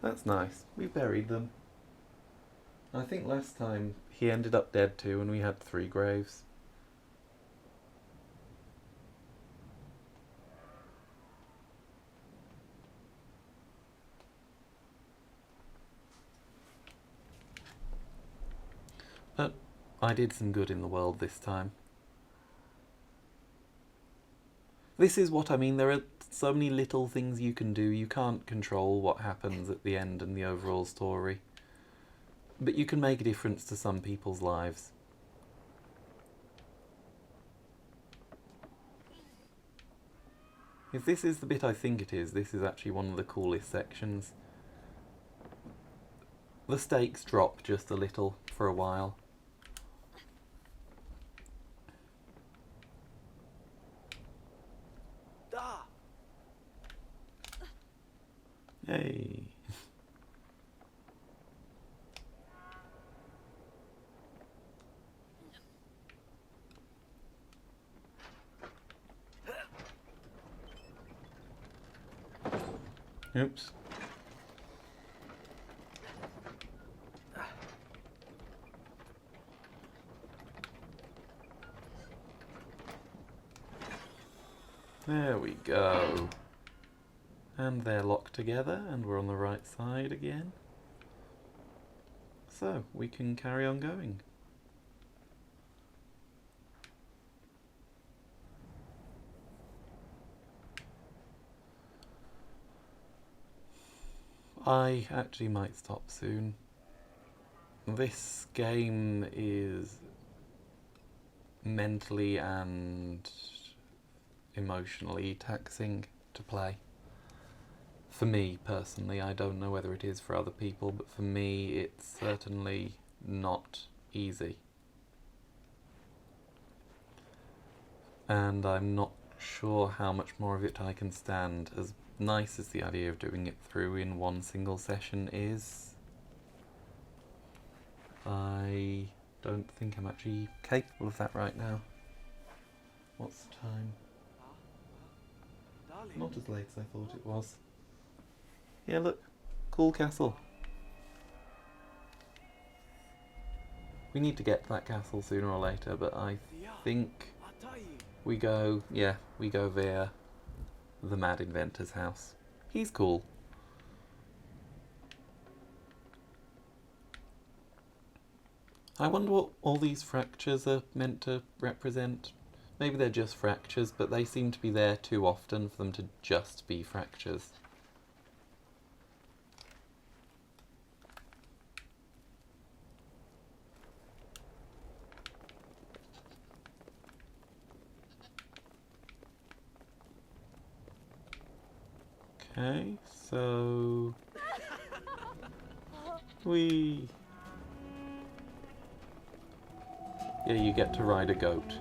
That's nice. We buried them. I think last time he ended up dead too and we had 3 graves. But I did some good in the world this time. This is what I mean, there are so many little things you can do. You can't control what happens at the end and the overall story. But you can make a difference to some people's lives. If this is the bit I think it is, this is actually one of the coolest sections. The stakes drop just a little for a while. Da. Yay. Oops. There we go. And they're locked together and we're on the right side again. So we can carry on going. I actually might stop soon. This game is mentally and emotionally taxing to play. For me personally, I don't know whether it is for other people, but for me it's certainly not easy. And I'm not sure how much more of it I can stand. As nice as the idea of doing it through in one single session is, I don't think I'm actually capable of that right now. What's the time? Darling. Not as late as I thought it was. Yeah, look. Cool castle. We need to get to that castle sooner or later, but I think Atai. we go via the Mad Inventor's house. He's cool. I wonder what all these fractures are meant to represent. Maybe they're just fractures, but they seem to be there too often for them to just be fractures. Okay, so yeah, you get to ride a goat.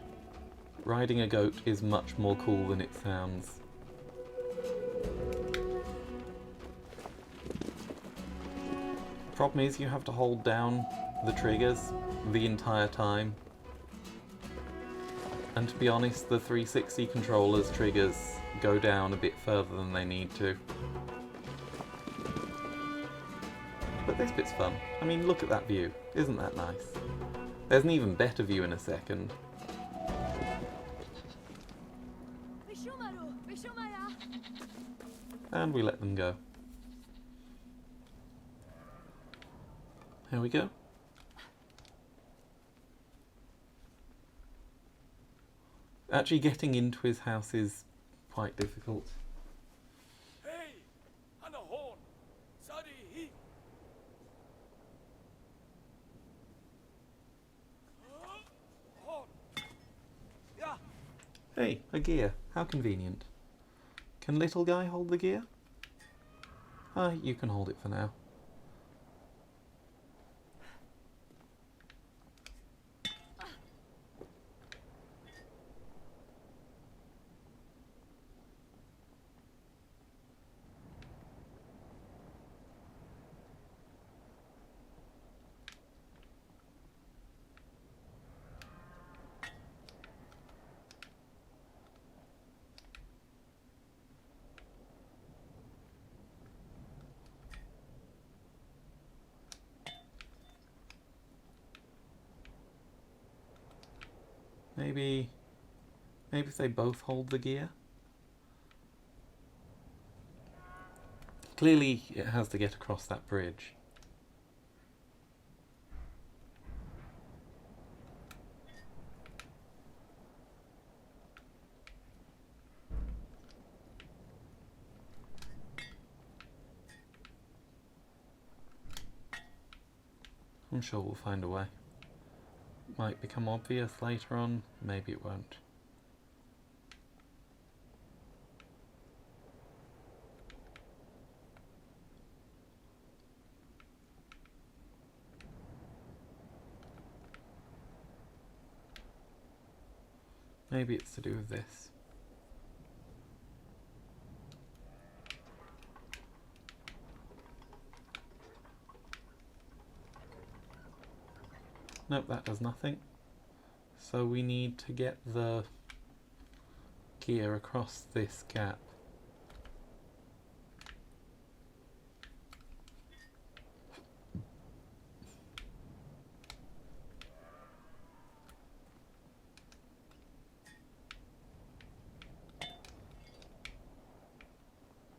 Riding a goat is much more cool than it sounds. Problem is you have to hold down the triggers the entire time. And to be honest, the 360 controller's triggers go down a bit further than they need to. But this bit's fun. I mean, look at that view. Isn't that nice? There's an even better view in a second. Vishumaru, Vishumaya. And we let them go. Here we go. Actually getting into his house is quite difficult. Hey, and a horn. Sadi he. Horn. Yeah. Hey, a gear. How convenient. Can little guy hold the gear? You can hold it for now. Maybe if they both hold the gear? Clearly it has to get across that bridge. I'm sure we'll find a way. Might become obvious later on, maybe it won't. Maybe it's to do with this. Nope, that does nothing. So we need to get the gear across this gap.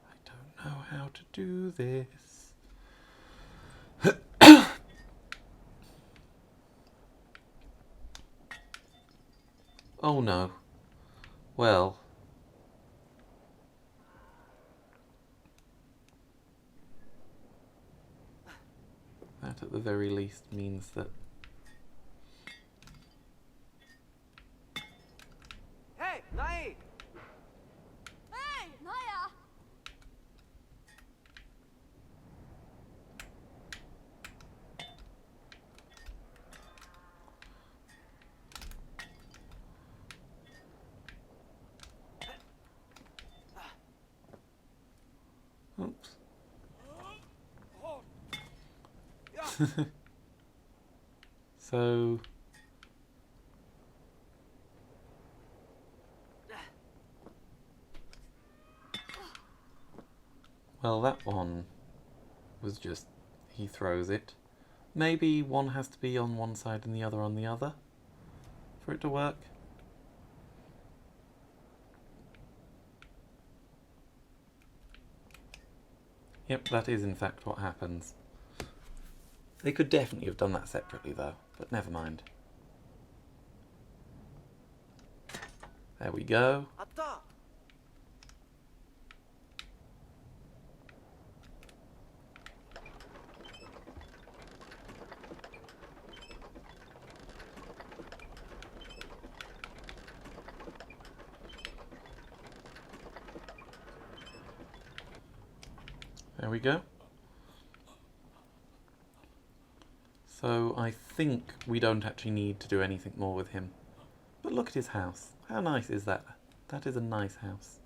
I don't know how to do this. Oh no. Well. That at the very least means that... Hey, Nai! Hey, Naya! Oops. So... Well, that one was just... he throws it. Maybe one has to be on one side and the other on the other for it to work. Yep, that is in fact what happens. They could definitely have done that separately though, but never mind. There we go. Atta! There we go. So I think we don't actually need to do anything more with him. But look at his house. How nice is that? That is a nice house.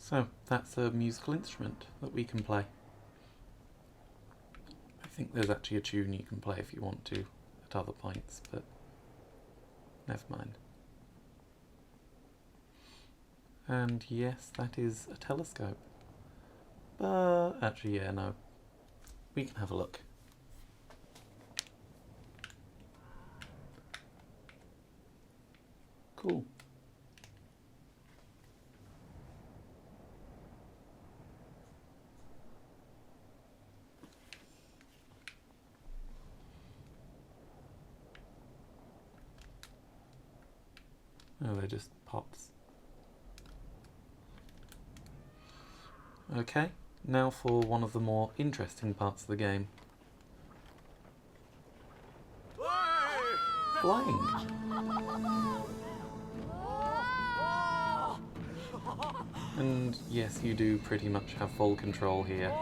So, that's a musical instrument that we can play. I think there's actually a tune you can play if you want to at other points, but never mind. And yes, that is a telescope. But actually, yeah, no. We can have a look. Cool. Oh, they're just pots. Okay, now for one of the more interesting parts of the game. Flying. And yes, you do pretty much have full control here.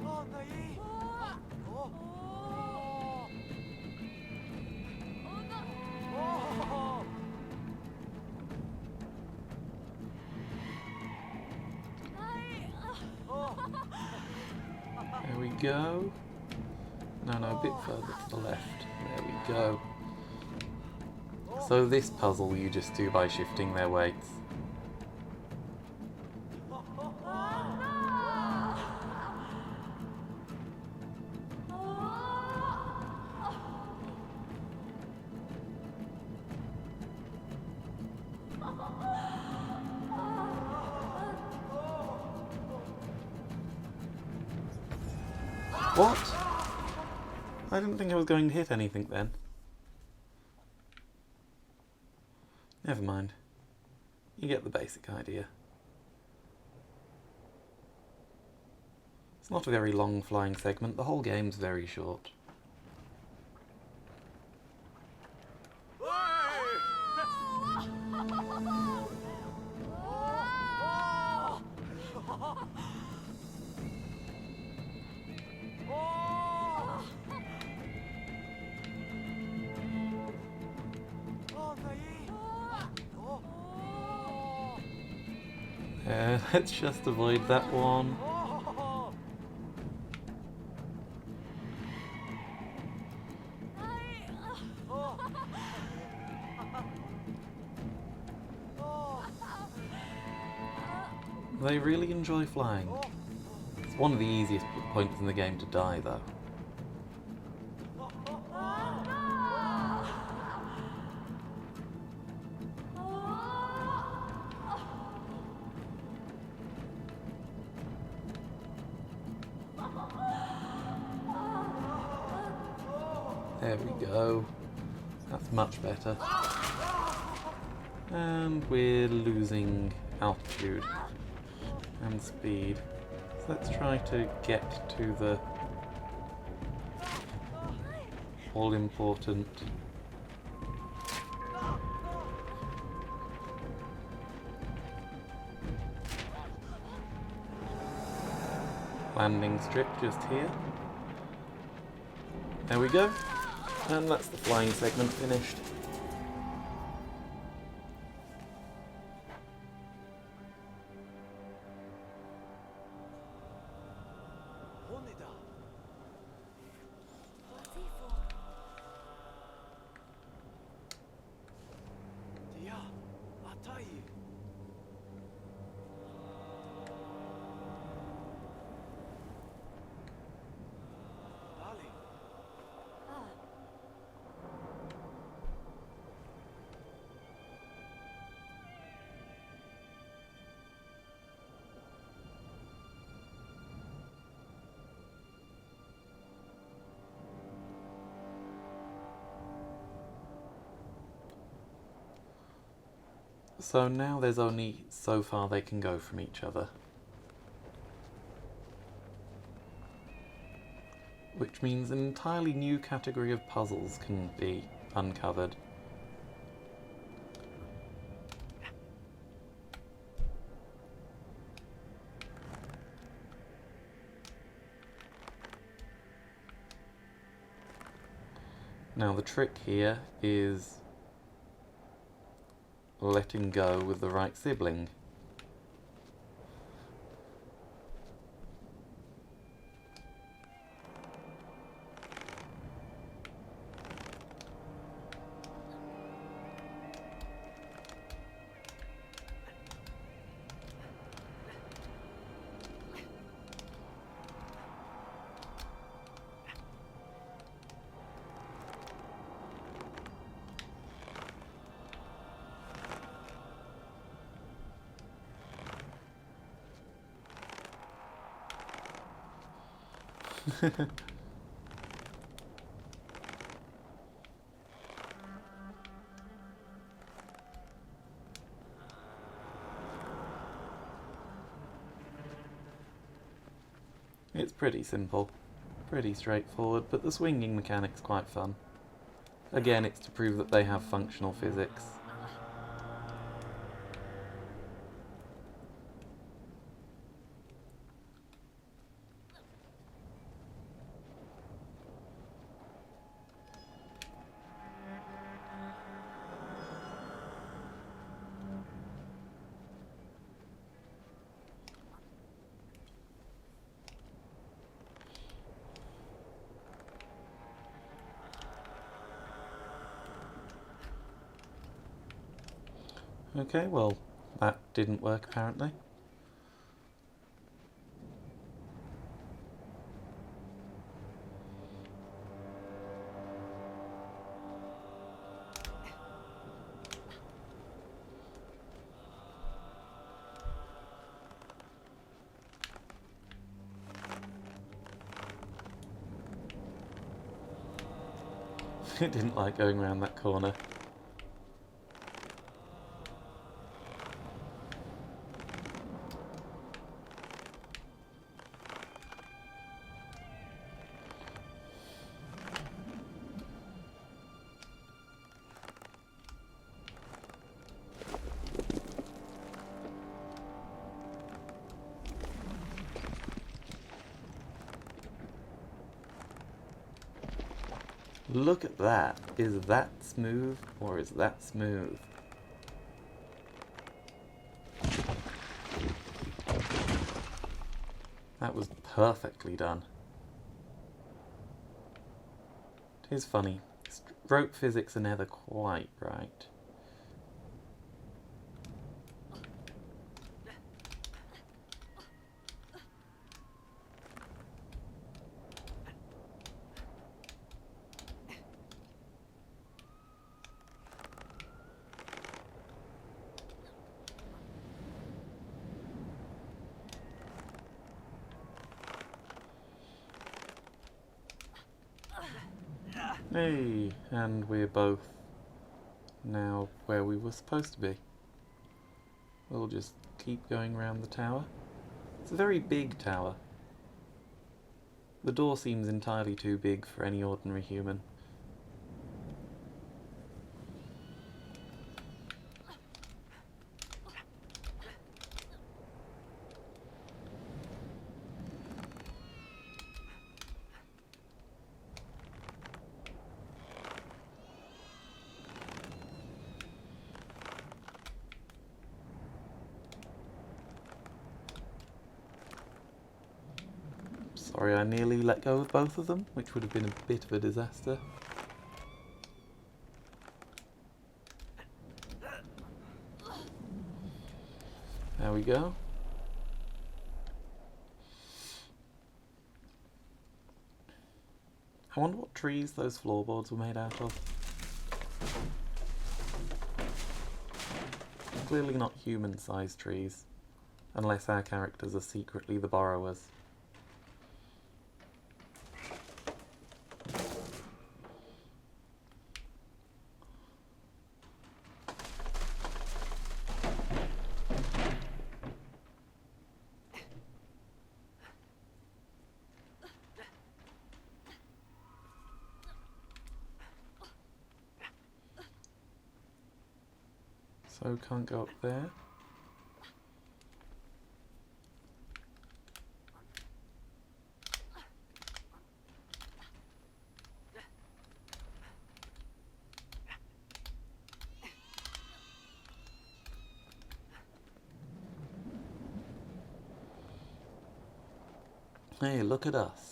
Oh, Nai! Oh! Oh! There we go. No, a bit further to the left. There we go. So this puzzle you just do by shifting their weights. What? I didn't think I was going to hit anything then. Never mind. You get the basic idea. It's not a very long flying segment, the whole game's very short. Let's just avoid that one. Oh! Oh! Oh! They really enjoy flying. It's one of the easiest points in the game to die, though. There we go. That's much better. And we're losing altitude and speed. So let's try to get to the all-important landing strip just here. There we go. And that's the flying segment finished. So now there's only so far they can go from each other. Which means an entirely new category of puzzles can be uncovered. Now the trick here is letting go with the right sibling. It's pretty simple, pretty straightforward, but the swinging mechanic's quite fun. Again, it's to prove that they have functional physics. Okay, well, that didn't work apparently. It didn't like going around that corner. Look at that. Is that smooth or is that smooth? That was perfectly done. It is funny. Stroke physics are never quite right. Hey, and we're both now where we were supposed to be. We'll just keep going around the tower. It's a very big tower. The door seems entirely too big for any ordinary human. Sorry, I nearly let go of both of them, which would have been a bit of a disaster. There we go. I wonder what trees those floorboards were made out of. Clearly not human-sized trees, unless our characters are secretly the borrowers. So can't go up there. Hey, look at us.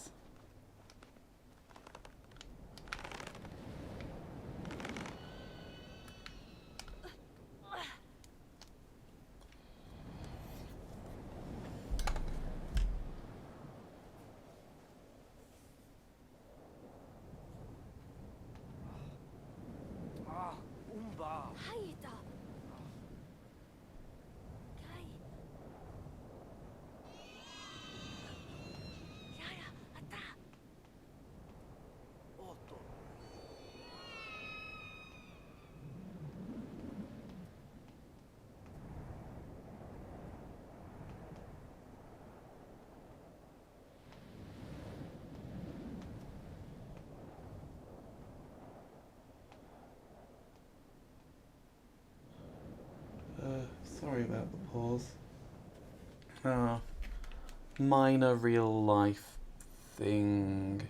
Umba. Haida. Kai. Yaya, ata. Otto. Sorry about the pause. Minor real life thing.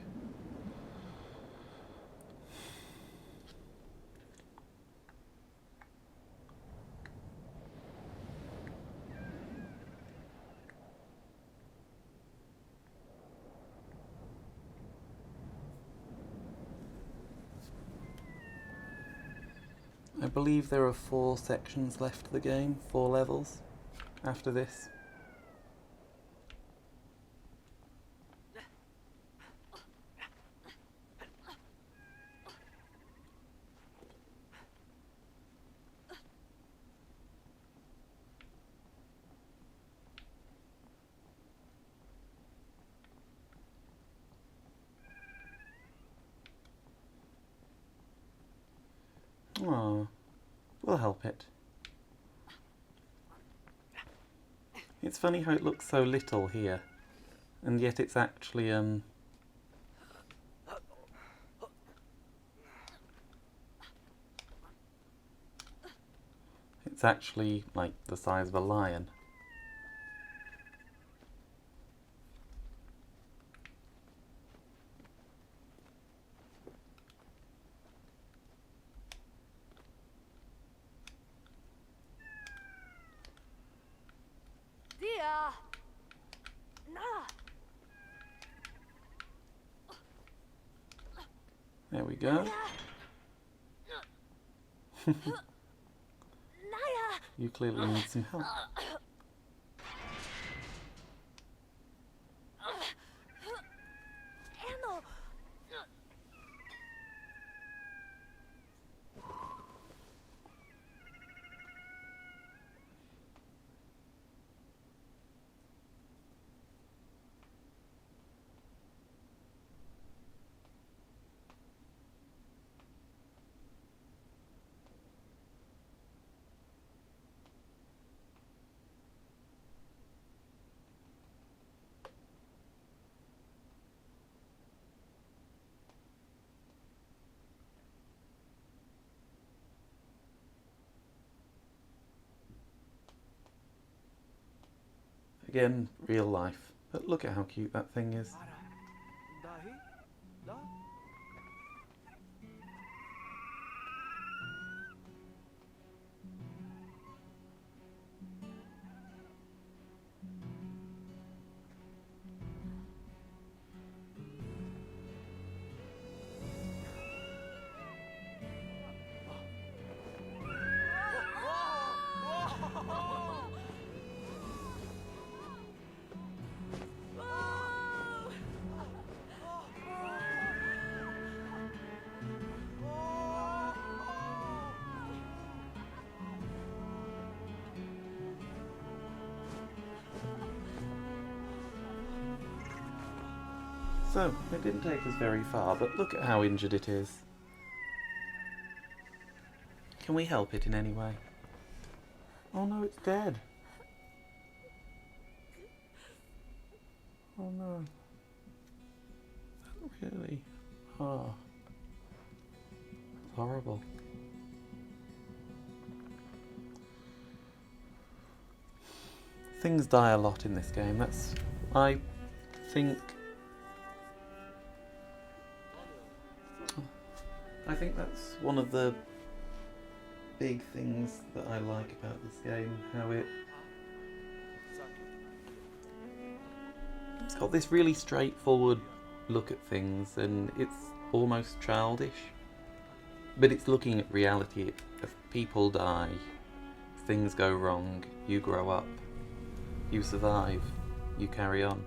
I believe there are 4 sections left of the game, 4 levels after this. Aww, we'll help it. It's funny how it looks so little here, and yet it's actually, it's actually, like, the size of a lion. Dia. Na. There we go. Naya! You clearly need some help. Anno! Again, real life. But look at how cute that thing is. Dahi? Da? So, it didn't take us very far, but look at how injured it is. Can we help it in any way? Oh no, it's dead. Oh no. Really? Oh. It's horrible. Things die a lot in this game. I think that's one of the big things that I like about this game, how it's got this really straightforward look at things, and it's almost childish, but it's looking at reality. If people die, things go wrong, you grow up, you survive, you carry on.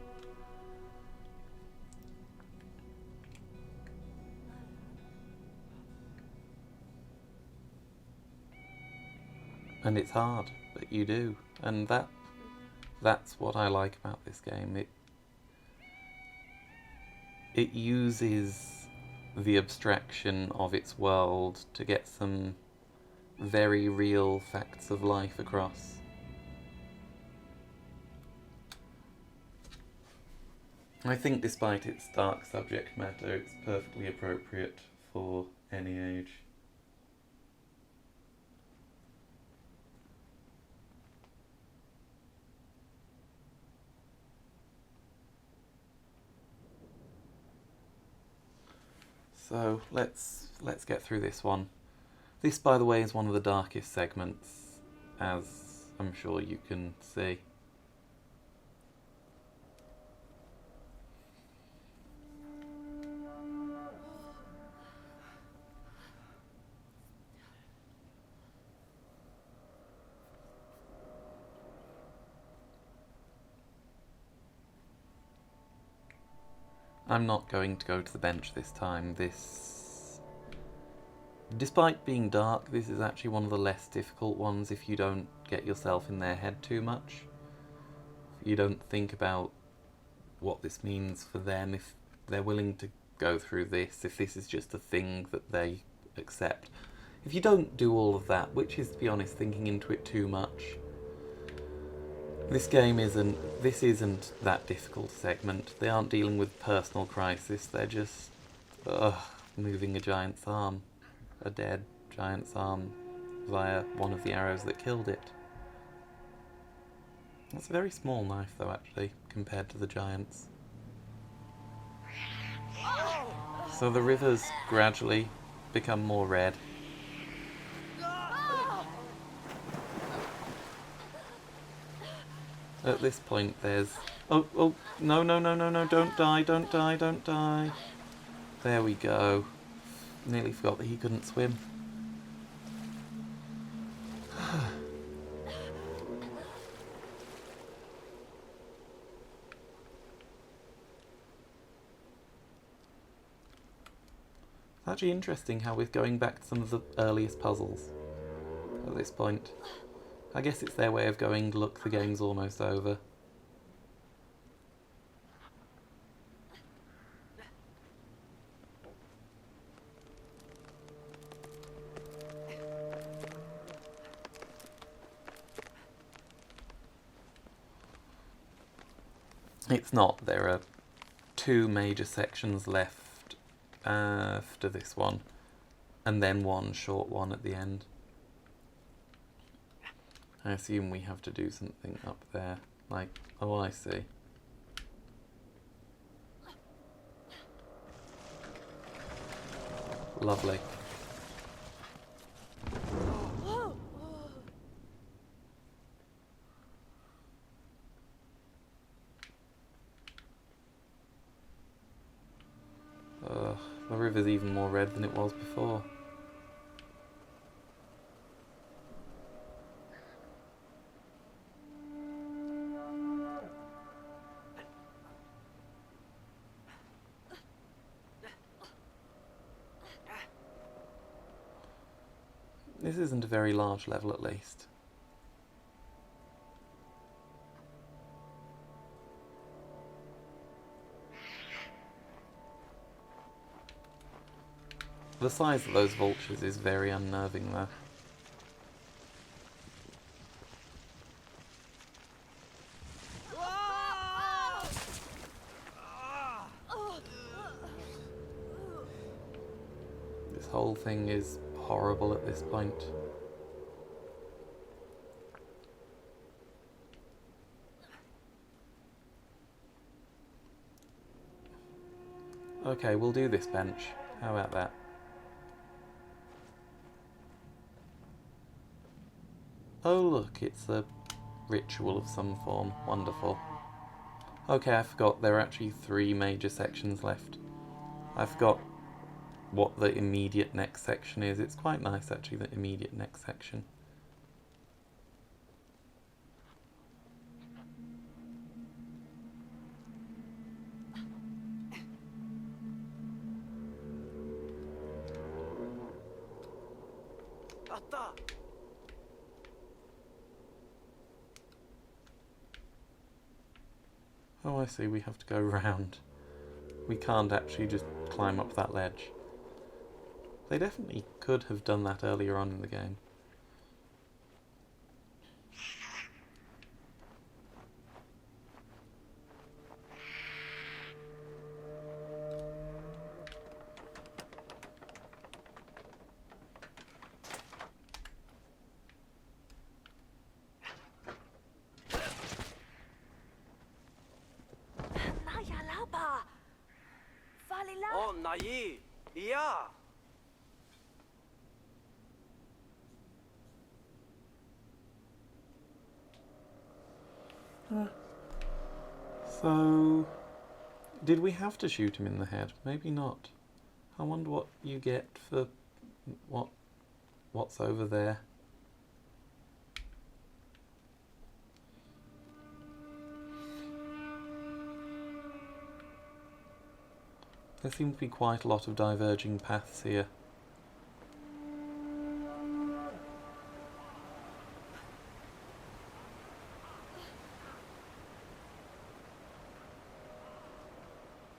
And it's hard, but you do, and that's what I like about this game. It uses the abstraction of its world to get some very real facts of life across. I think despite its dark subject matter, it's perfectly appropriate for any age. So let's get through this one. This, by the way, is one of the darkest segments, as I'm sure you can see. I'm not going to go to the bench this time. Despite being dark, this is actually one of the less difficult ones if you don't get yourself in their head too much. If you don't think about what this means for them, if they're willing to go through this, if this is just a thing that they accept. If you don't do all of that, which is, to be honest, thinking into it too much, this isn't that difficult a segment. They aren't dealing with personal crisis, they're just moving a giant's arm. A dead giant's arm via one of the arrows that killed it. It's a very small knife though, actually, compared to the giant's. So the rivers gradually become more red. At this point there's... Oh, no, don't die. There we go. Nearly forgot that he couldn't swim. It's actually interesting how we're going back to some of the earliest puzzles at this point. I guess it's their way of going, look, the game's almost over. It's not. There are 2 major sections left after this one, and then one short one at the end. I assume we have to do something up there. Like, oh, I see. Lovely. The river's even more red than it was before. This isn't a very large level, at least. The size of those vultures is very unnerving, though. This whole thing is horrible at this point. Okay, we'll do this bench. How about that? Oh look, it's a ritual of some form. Wonderful. Okay, I forgot there are actually 3 major sections left. I forgot what the immediate next section is. It's quite nice actually, the immediate next section. Oh, I see, we have to go round. We can't actually just climb up that ledge. They definitely could have done that earlier on in the game. Naya lapa. Falila. Oh, Nayi. Yeah. So, did we have to shoot him in the head? Maybe not. I wonder what you get for what's over there. There seem to be quite a lot of diverging paths here.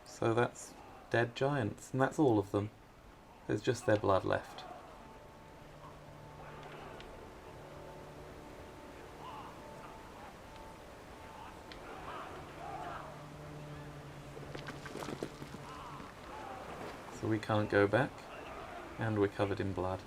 So that's dead giants, and that's all of them. There's just their blood left. So we can't go back, and we're covered in blood.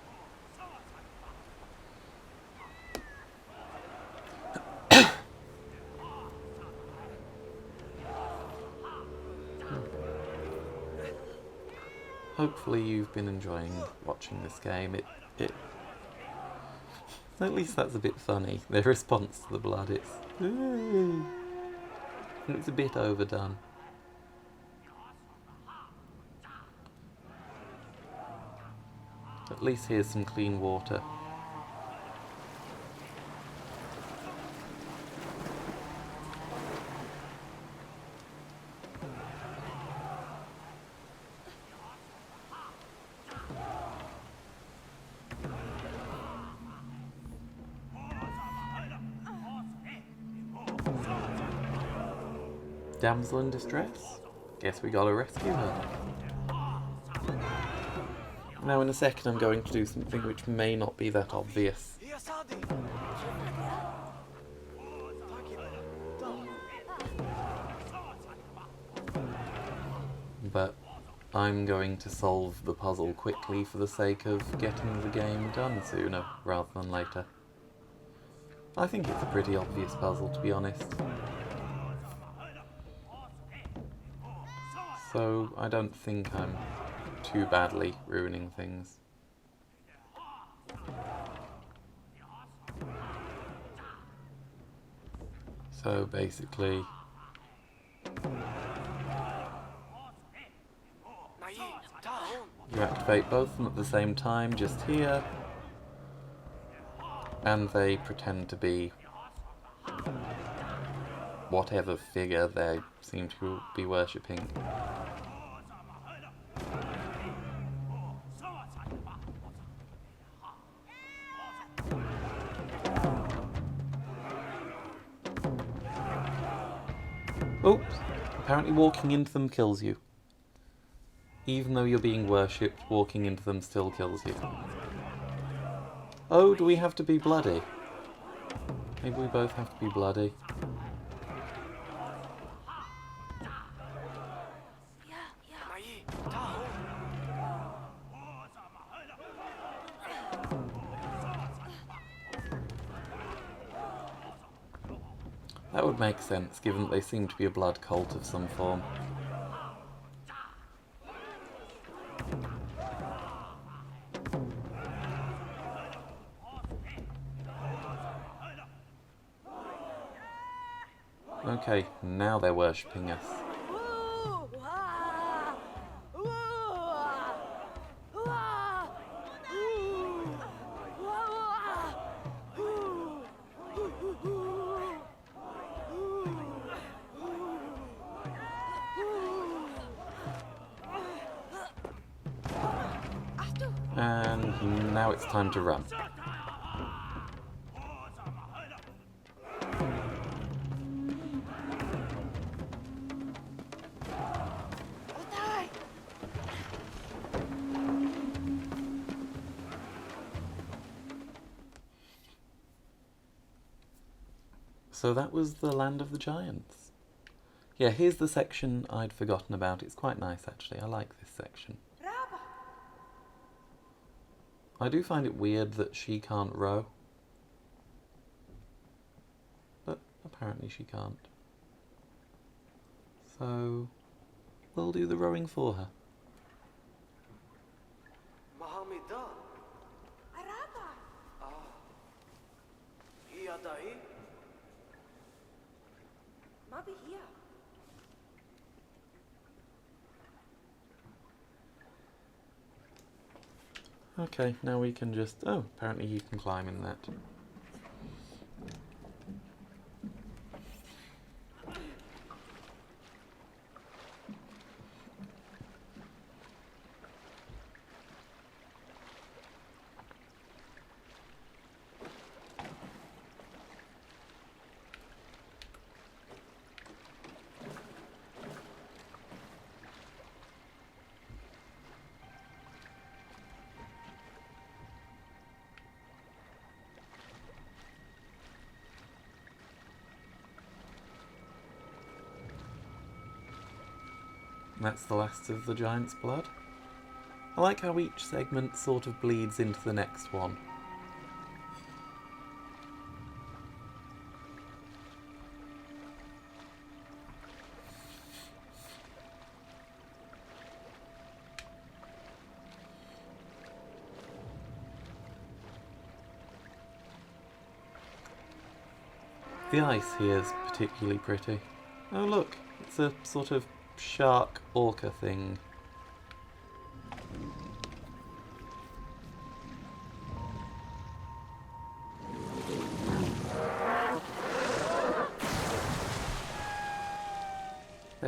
Hopefully you've been enjoying watching this game. It at least that's a bit funny. Their response to the blood, it's a bit overdone. At least here's some clean water. Damsel in distress? Guess we gotta rescue her. Now in a second I'm going to do something which may not be that obvious. يا سعدي But I'm going to solve the puzzle quickly for the sake of getting the game done sooner rather than later. I think it's a pretty obvious puzzle, to be honest. So I don't think I'm too badly ruining things. So basically, معي تعال هون you activate both of them at the same time, just here, and they pretend to be whatever figure they seem to be worshipping. Oops! Apparently walking into them kills you. Even though you're being worshipped, walking into them still kills you. Oh, do we have to be bloody? Maybe we both have to be bloody. معي تعال هون That would make sense, given that they seem to be a blood cult of some form. Okay, now they're worshipping us. And now it's time to run. So that was the Land of the Giants. Yeah, here's the section I'd forgotten about. It's quite nice, actually. I like this section. I do find it weird that she can't row. But apparently she can't. So we'll do the rowing for her. محمد هي داي ما بي here. Okay, now we can just... Oh, apparently you can climb in that. That's the last of the giant's blood. I like how each segment sort of bleeds into the next one. The ice here is particularly pretty. Oh look, it's a sort of shark orca thing.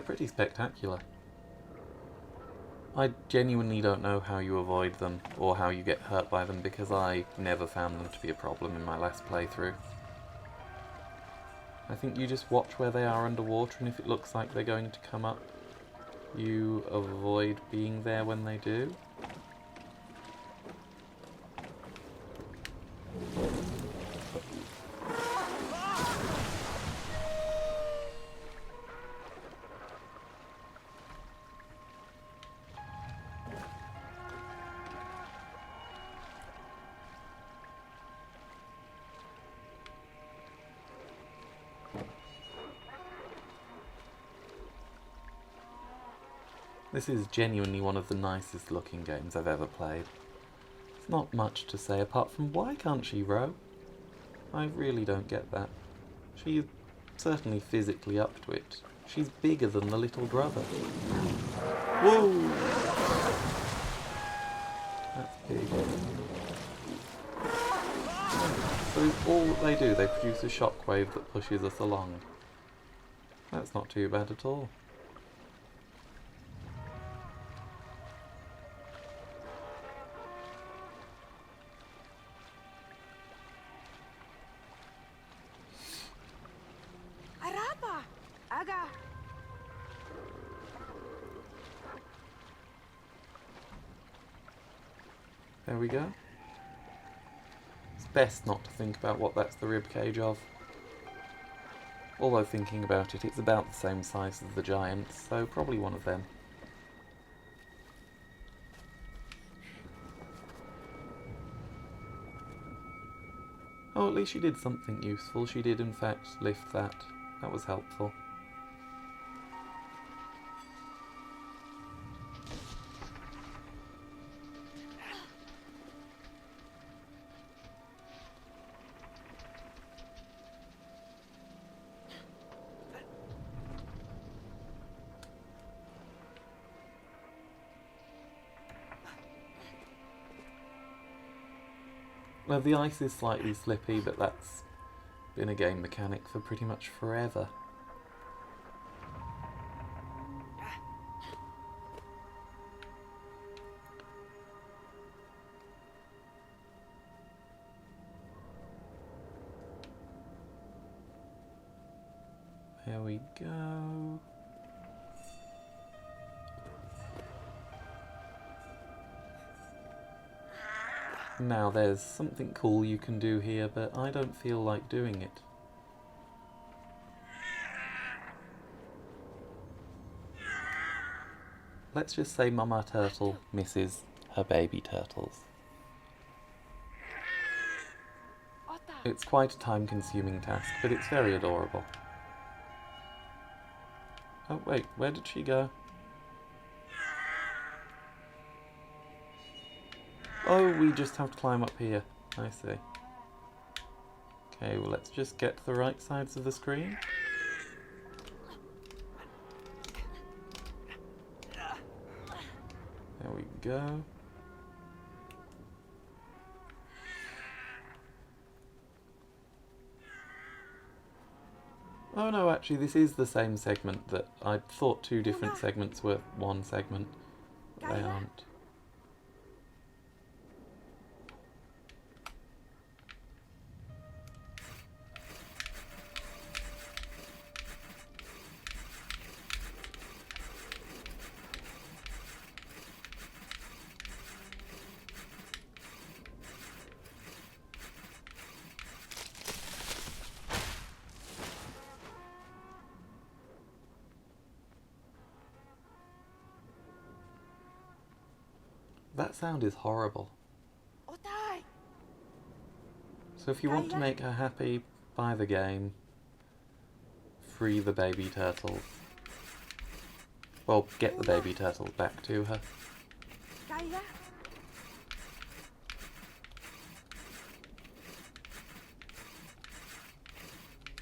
They're pretty spectacular. I genuinely don't know how you avoid them, or how you get hurt by them, because I never found them to be a problem in my last playthrough. I think you just watch where they are underwater, and if it looks like they're going to come up, you avoid being there when they do. This is genuinely one of the nicest looking games I've ever played. There's not much to say apart from why can't she row? I really don't get that. She's certainly physically up to it. She's bigger than the little brother. Whoa! That's big. So all they do, they produce a shockwave that pushes us along. That's not too bad at all. Arapa! Aga! There we go. It's best not to think about what that's the rib cage of. Although thinking about it, it's about the same size as the giants, so probably one of them. Oh, at least she did something useful. She did in fact lift that. That was helpful. Well, the ice is slightly slippy, but that's been a game mechanic for pretty much forever. There we go. Now there's something cool you can do here, but I don't feel like doing it. Let's just say Mama Turtle misses her baby turtles. Ota! It's quite a time-consuming task, but it's very adorable. Oh wait, where did she go? Oh, we just have to climb up here. I see. Okay, well let's just get to the right sides of the screen. There we go. Oh no, actually this is the same segment that I thought two different segments were one segment. But they aren't. That sound is horrible. Otai! So if you want to make her happy, buy the game. Free the baby turtles. Well, get the baby turtles back to her. Kaya!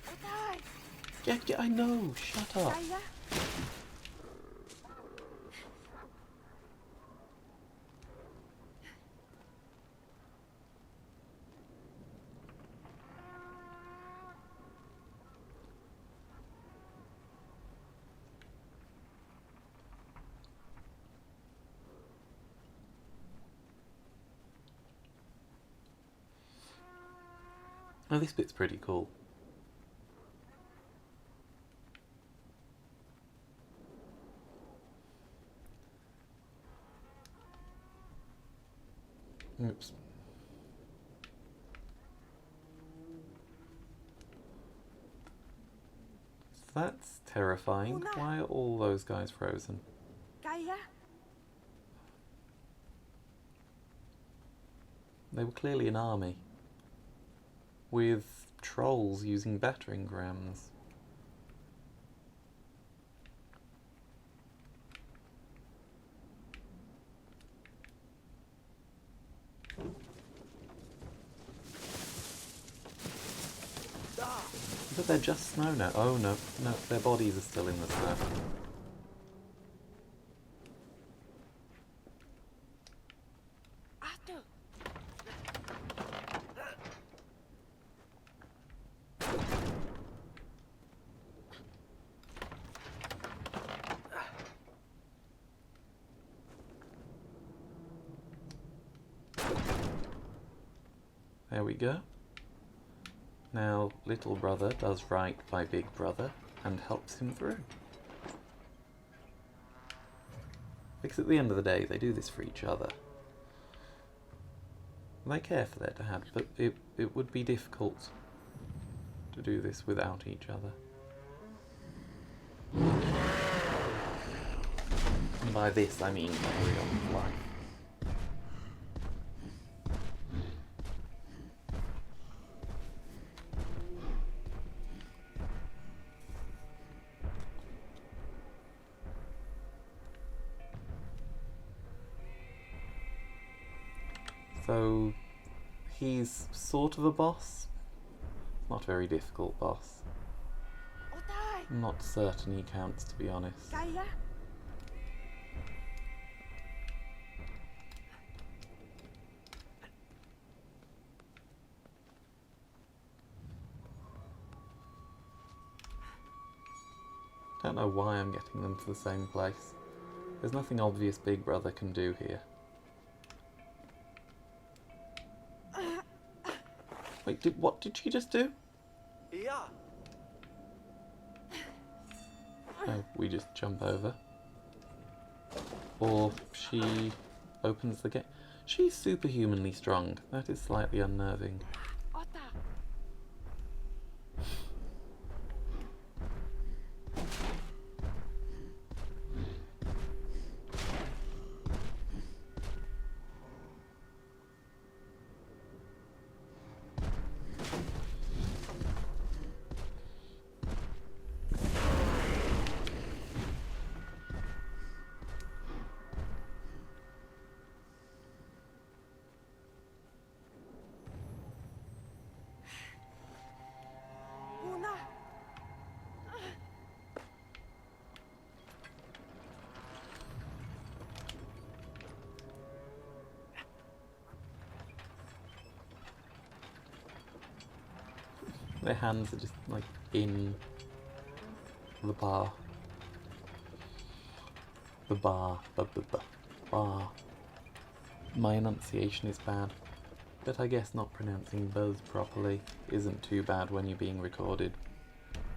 Otai! Yeah, I know. Shut up. Kaya! Oh, this bit's pretty cool. Oops. That's terrifying. Una. Why are all those guys frozen? Kaya. They were clearly an army. With trolls using battering rams. But they're just snow now. Oh no, no, their bodies are still in the snow. Atu. There we go. Now, little brother does right by big brother and helps him through. Because at the end of the day, they do this for each other. They care for their dad, but it would be difficult to do this without each other. And by this, I mean carry on with life. So, he's sort of a boss. Not a very difficult boss. Otai. I'm not certain he counts, to be honest. Kaya. Don't know why I'm getting them to the same place. There's nothing obvious Big Brother can do here. Wait, what did she just do? Yeah. Oh, we just jump over. Or she opens the gate. She's superhumanly strong. That is slightly unnerving. Ota. Una. Their hands are just like in the bar. The bar. Bar. My enunciation is bad. But I guess not pronouncing buzz properly isn't too bad when you're being recorded.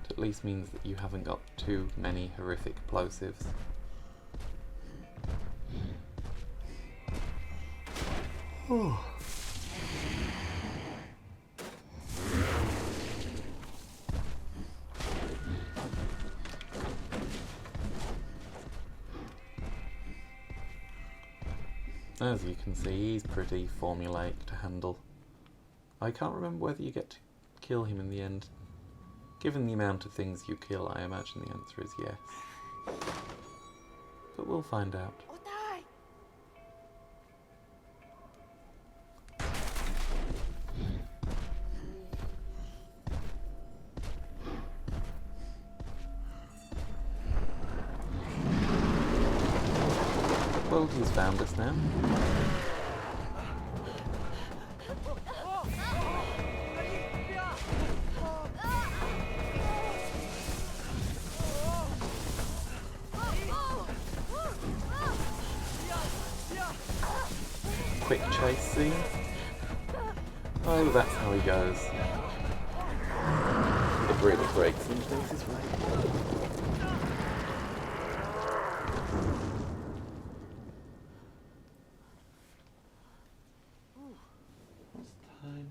It at least means that you haven't got too many horrific plosives. As you can see, he's pretty formulaic to handle. I can't remember whether you get to kill him in the end. Given the amount of things you kill, I imagine the answer is yes. But we'll find out. Otai. Well, he's found us now. Quick chase scene. Oh, that's how he goes. really breaks into things is right. What's the time?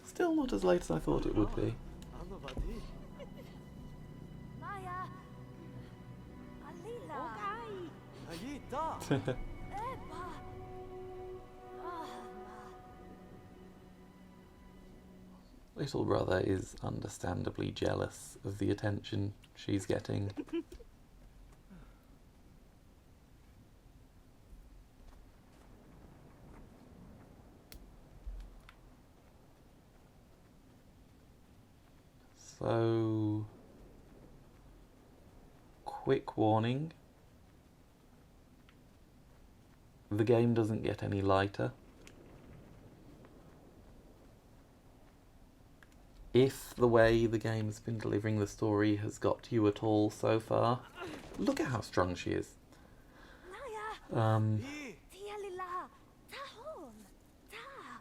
Still not as late as I thought it would be. Anavadi. Maya. Alila. Ayita. Eba. Little brother is understandably jealous of the attention she's getting. So, quick warning. The game doesn't get any lighter. If the way the game's been delivering the story has got to you at all so far, look at how strong she is. Naya. I. Tia lila. Tahon. Ta.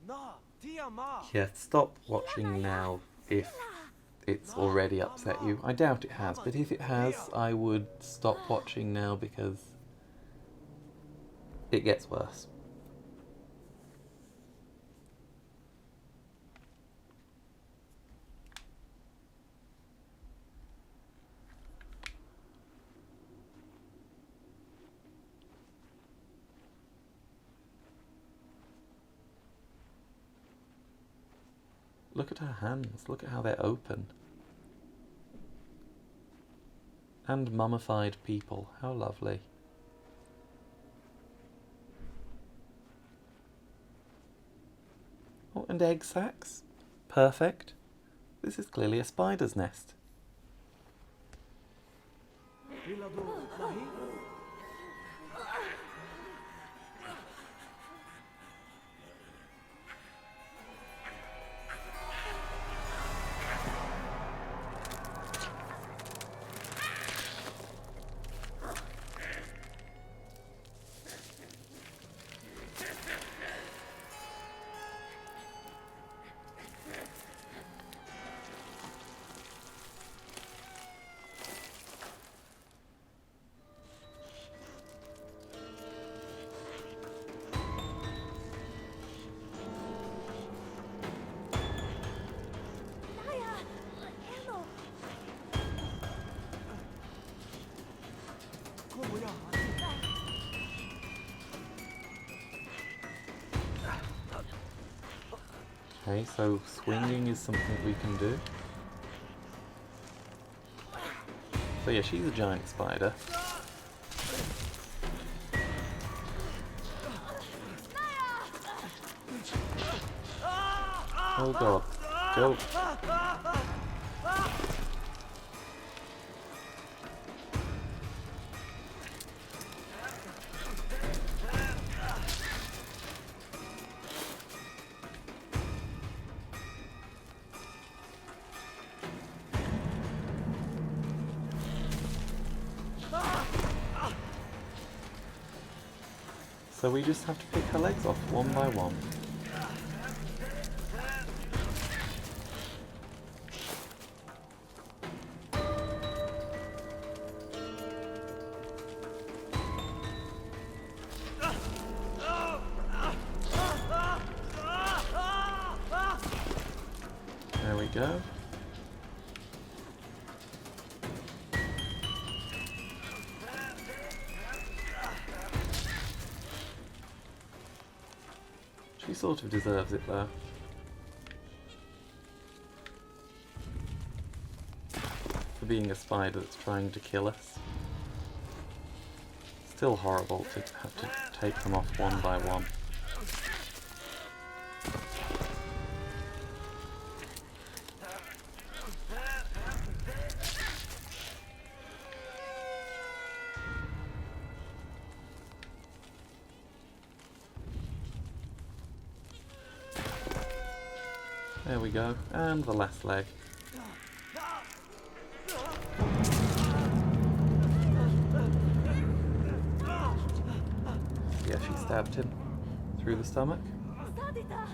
Na. Tia ma. Yeah, stop watching now if it's already upset you. I doubt it has, but if it has, I would stop watching now because it gets worse. Look at her hands, look at how they're open. And mummified people, how lovely. Oh, and egg sacs. Perfect. This is clearly a spider's nest. Bilado. Nahi. Naya. Eno. Como ya? Okay, so swinging is something we can do. So yeah, she's a giant spider. Oh god. Go. So we just have to pick her legs off one by one. There we go. She sort of deserves it though. For being a spider that's trying to kill us. Still horrible to have to take them off one by one. There we go, and the last leg. Yeah, she stabbed him through the stomach. Sadita.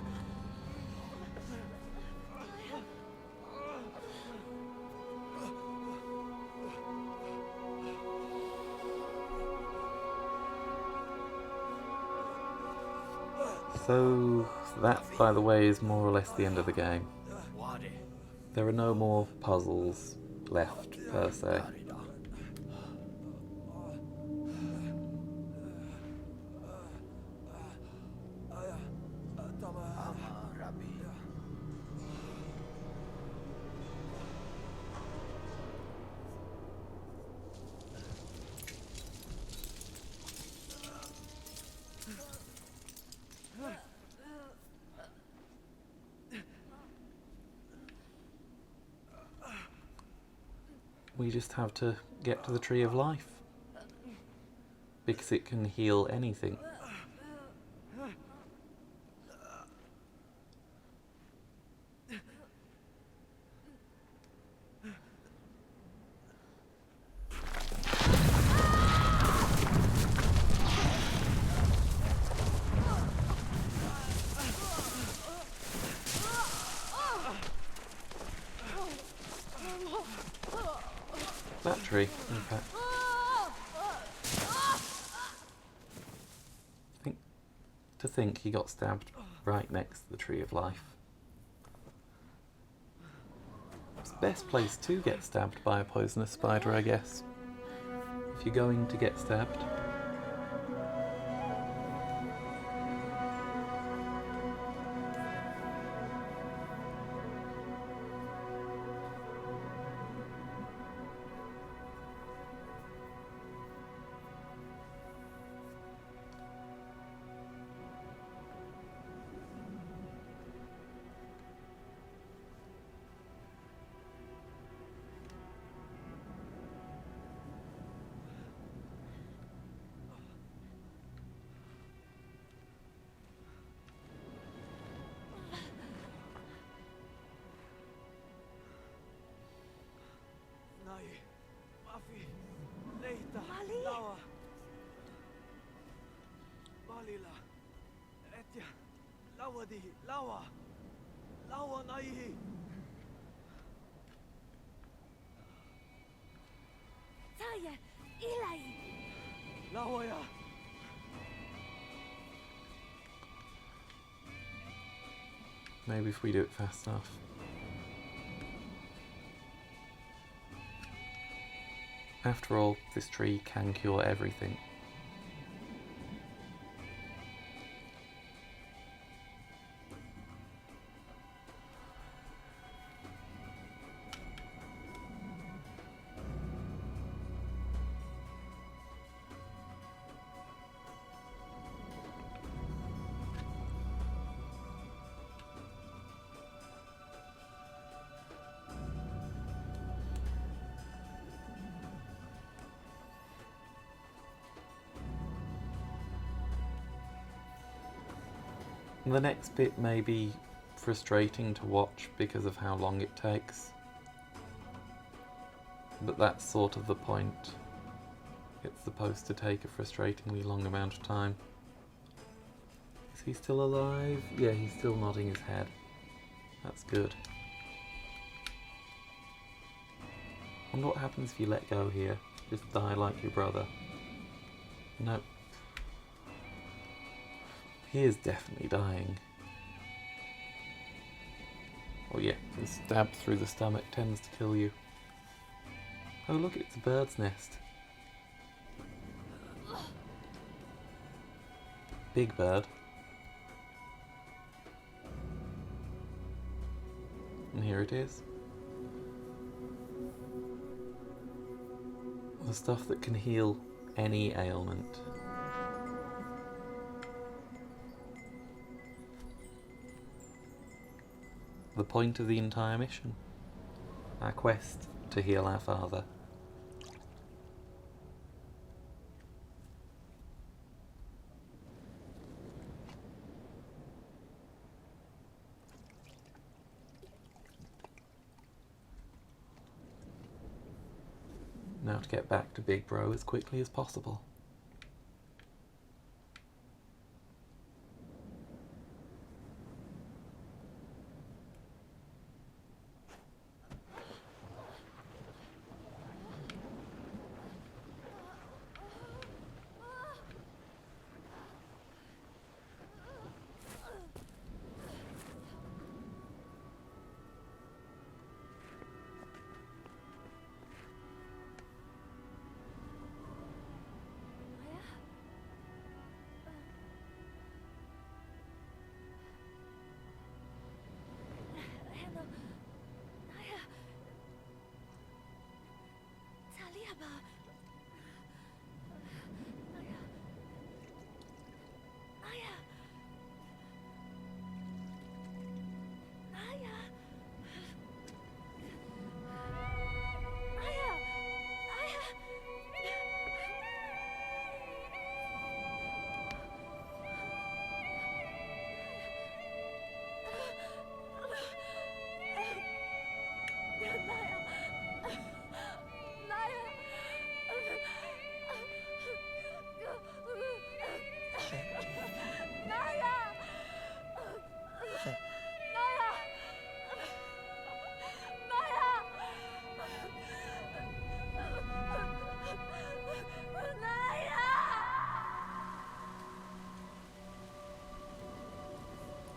So that, by the way, is more or less the end of the game. There are no more puzzles left, per se. We just have to get to the Tree of Life, because it can heal anything. That tree, in fact. To think he got stabbed right next to the Tree of Life. It's the best place to get stabbed by a poisonous spider, I guess. If you're going to get stabbed. Mali. Balila. Etya. Lawadi. Lawa. Lawa naihi. Taya. Ilai. Lawaya. Maybe if we do it fast enough. After all, this tree can cure everything. The next bit may be frustrating to watch because of how long it takes, but that's sort of the point. It's supposed to take a frustratingly long amount of time. Is he still alive? Yeah, he's still nodding his head. That's good. Wonder what happens if you let go here. Just die like your brother. Nope. He is definitely dying. Oh yeah, a stab through the stomach tends to kill you. Oh look, it's a bird's nest. Big bird. And here it is. The stuff that can heal any ailment. The point of the entire mission. Our quest to heal our father. Now to get back to Big Bro as quickly as possible. Ayaba. Aya. Aya. Aya. Aya. Aya.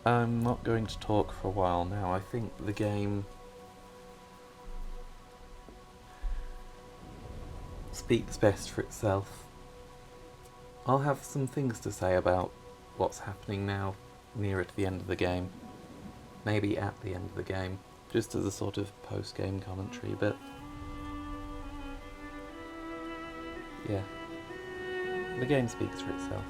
I'm not going to talk for a while now. I think the game speaks best for itself. I'll have some things to say about what's happening now nearer to the end of the game. Maybe at the end of the game, just as a sort of post-game commentary, but yeah, the game speaks for itself.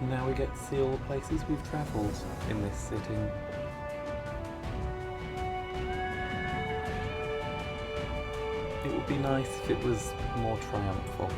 Now we get to see all the places we've travelled in this sitting. It would be nice if it was more triumphal.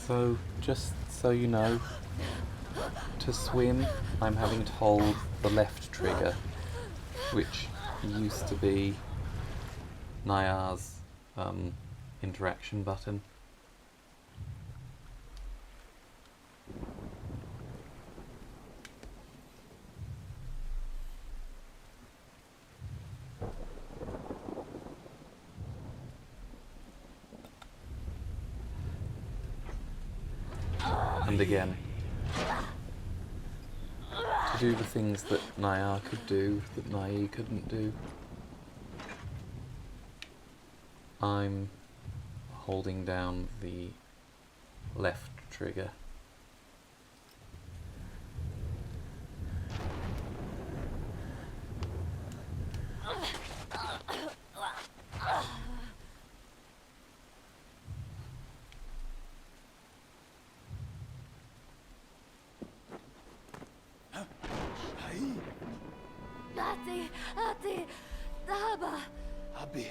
So, just so you know, to swim, I'm having to hold the left trigger, which used to be Nayar's interaction button. And again, to do the things that Nayar could do, that Nai couldn't do, I'm holding down the left trigger. Ati, Daba. Abi.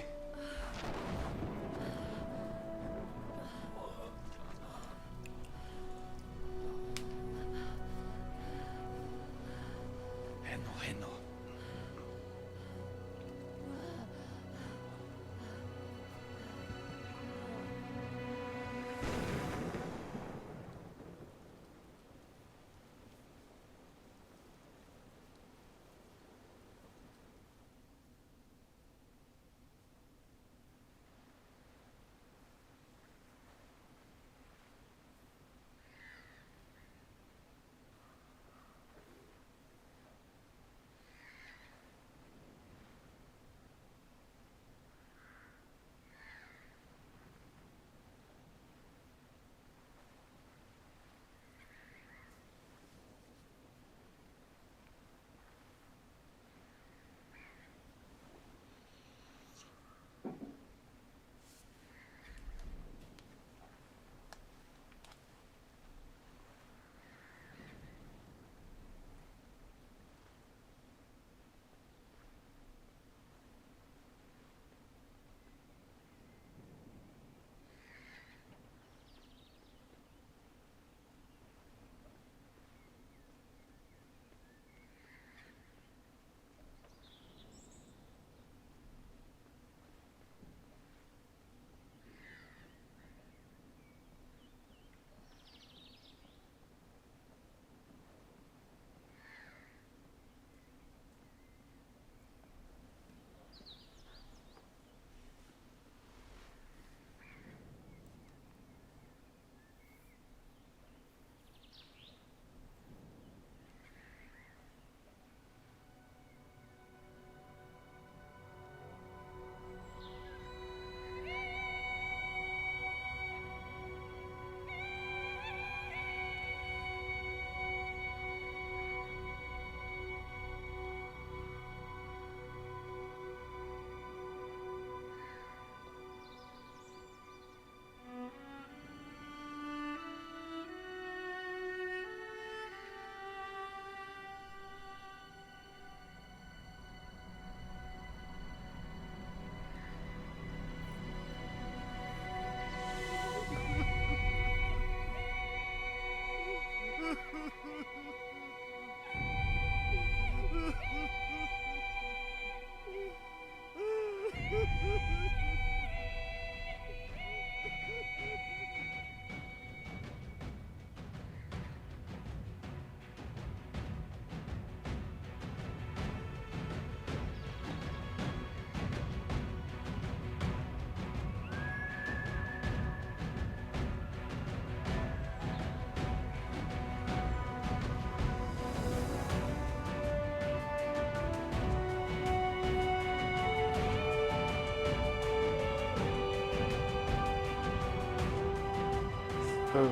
So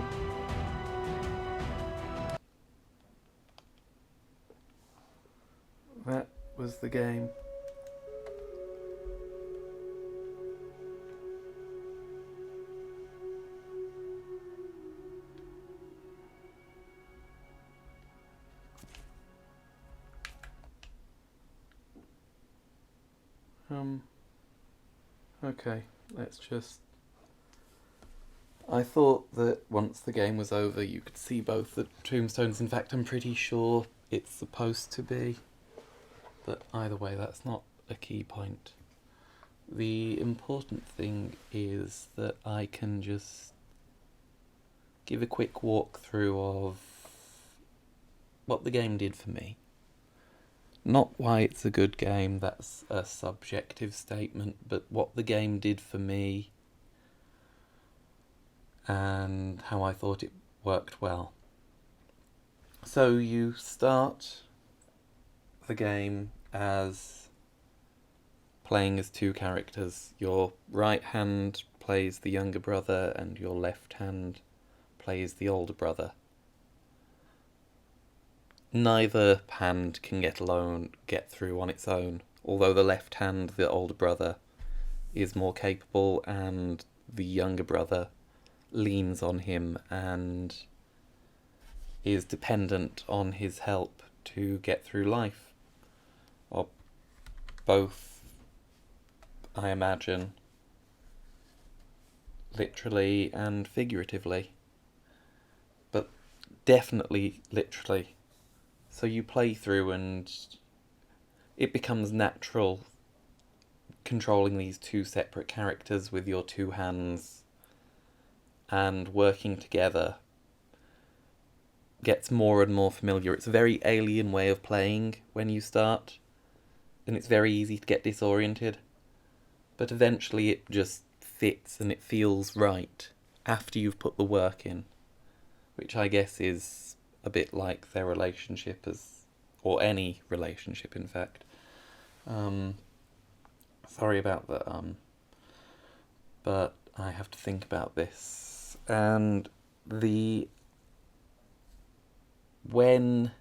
that was the game. Okay, let's just... I thought that once the game was over you could see both the tombstones. In fact, I'm pretty sure it's supposed to be. But either way, that's not a key point. The important thing is that I can just give a quick walkthrough of what the game did for me. Not why it's a good game, that's a subjective statement, but what the game did for me and how I thought it worked well. So you start the game as playing as two characters. Your right hand plays the younger brother and your left hand plays the older brother. Neither hand can get through on its own, although the left hand, the older brother, is more capable and the younger brother leans on him and is dependent on his help to get through life. Or both, I imagine, literally and figuratively, but definitely literally. So you play through and it becomes natural controlling these two separate characters with your two hands, and working together gets more and more familiar. It's a very alien way of playing when you start, and it's very easy to get disoriented, but eventually it just fits and it feels right after you've put the work in, which I guess is a bit like their relationship, or any relationship in fact. Sorry about the but I have to think about this. And when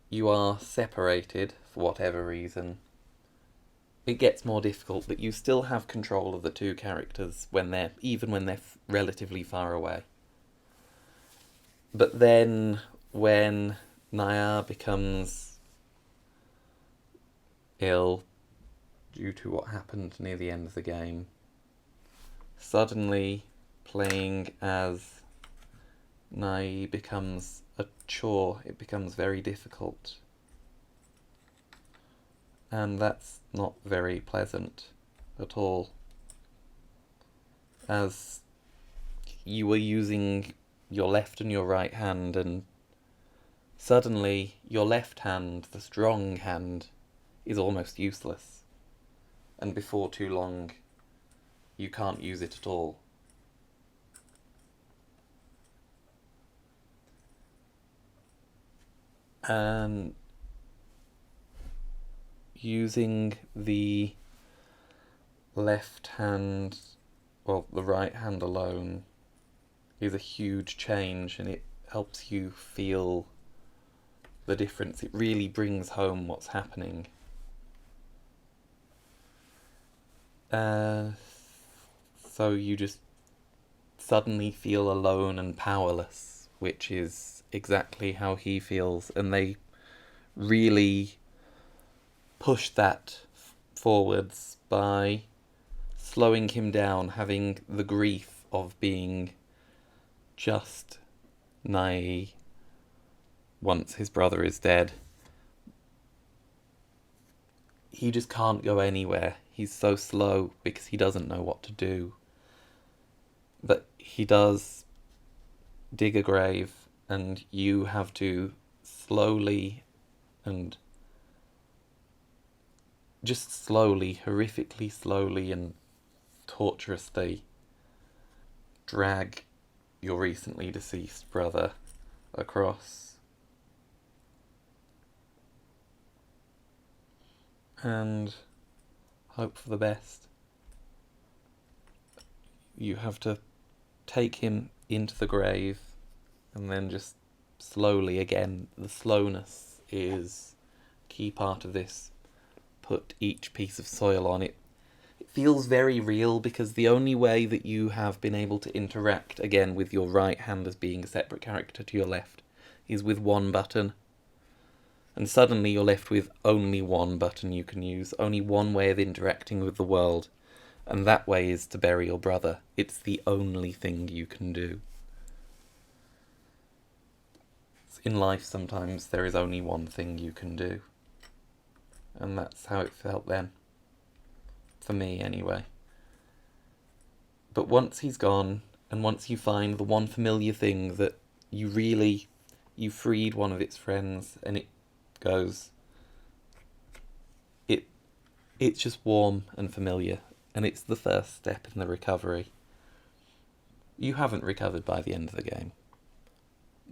you are separated for whatever reason, it gets more difficult, but you still have control of the two characters even when they're relatively far away. But then when Naya becomes ill due to what happened near the end of the game, suddenly playing as Nai becomes a chore. It becomes very difficult. And that's not very pleasant at all, as you were using your left and your right hand, and suddenly your left hand, the strong hand, is almost useless, and before too long you can't use it at all. And using the left hand, well, the right hand alone, is a huge change, and it helps you feel the difference. It really brings home what's happening. So you just suddenly feel alone and powerless, which is exactly how he feels, and they really push that forwards by slowing him down, having the grief of being just Nai once his brother is dead. He just can't go anywhere. He's so slow because he doesn't know what to do. But he does dig a grave, and you have to slowly and just slowly, horrifically slowly and torturously drag your recently deceased brother across. And hope for the best. You have to take him into the grave, and then just slowly again. The slowness is a key part of this. Put each piece of soil on it. It feels very real, because the only way that you have been able to interact again with your right hand as being a separate character to your left is with one button. And suddenly you're left with only one button you can use, only one way of interacting with the world, and that way is to bury your brother. It's the only thing you can do. In life sometimes there is only one thing you can do. And that's how it felt then. For me, anyway. But once he's gone, and once you find the one familiar thing that you freed one of its friends, and it goes, it's just warm and familiar, and it's the first step in the recovery. You haven't recovered by the end of the game,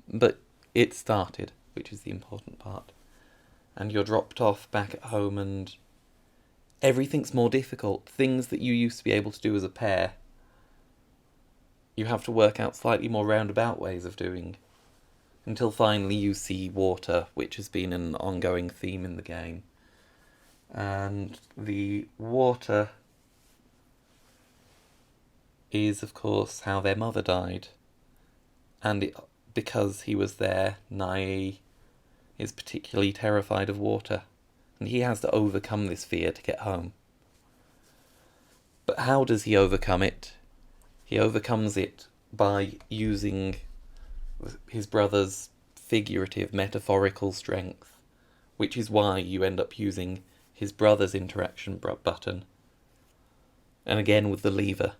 but it started, which is the important part. And you're dropped off back at home, and everything's more difficult. Things that you used to be able to do as a pair, you have to work out slightly more roundabout ways of doing, until finally you see water, which has been an ongoing theme in the game. And the water is, of course, how their mother died. And because he was there, Nai is particularly terrified of water, and he has to overcome this fear to get home. But how does he overcome it? He overcomes it by using his brother's figurative, metaphorical strength, which is why you end up using his brother's interaction button. And again with the lever,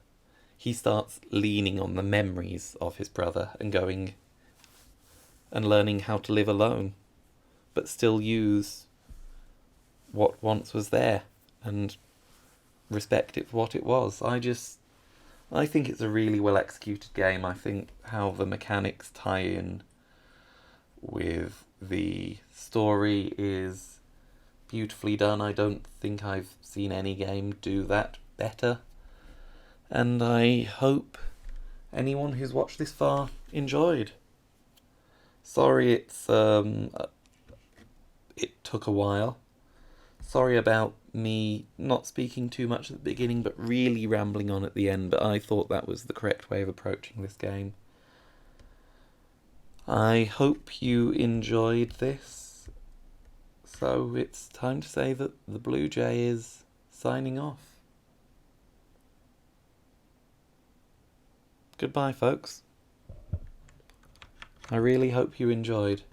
he starts leaning on the memories of his brother and going and learning how to live alone, but still use what once was there and respect it for what it was. I think it's a really well executed game. I think how the mechanics tie in with the story is beautifully done. I don't think I've seen any game do that better. And I hope anyone who's watched this far enjoyed. Sorry it took a while. Sorry about me not speaking too much at the beginning, but really rambling on at the end, but I thought that was the correct way of approaching this game. I hope you enjoyed this. So it's time to say that the Blue Jay is signing off. Goodbye, folks. I really hope you enjoyed.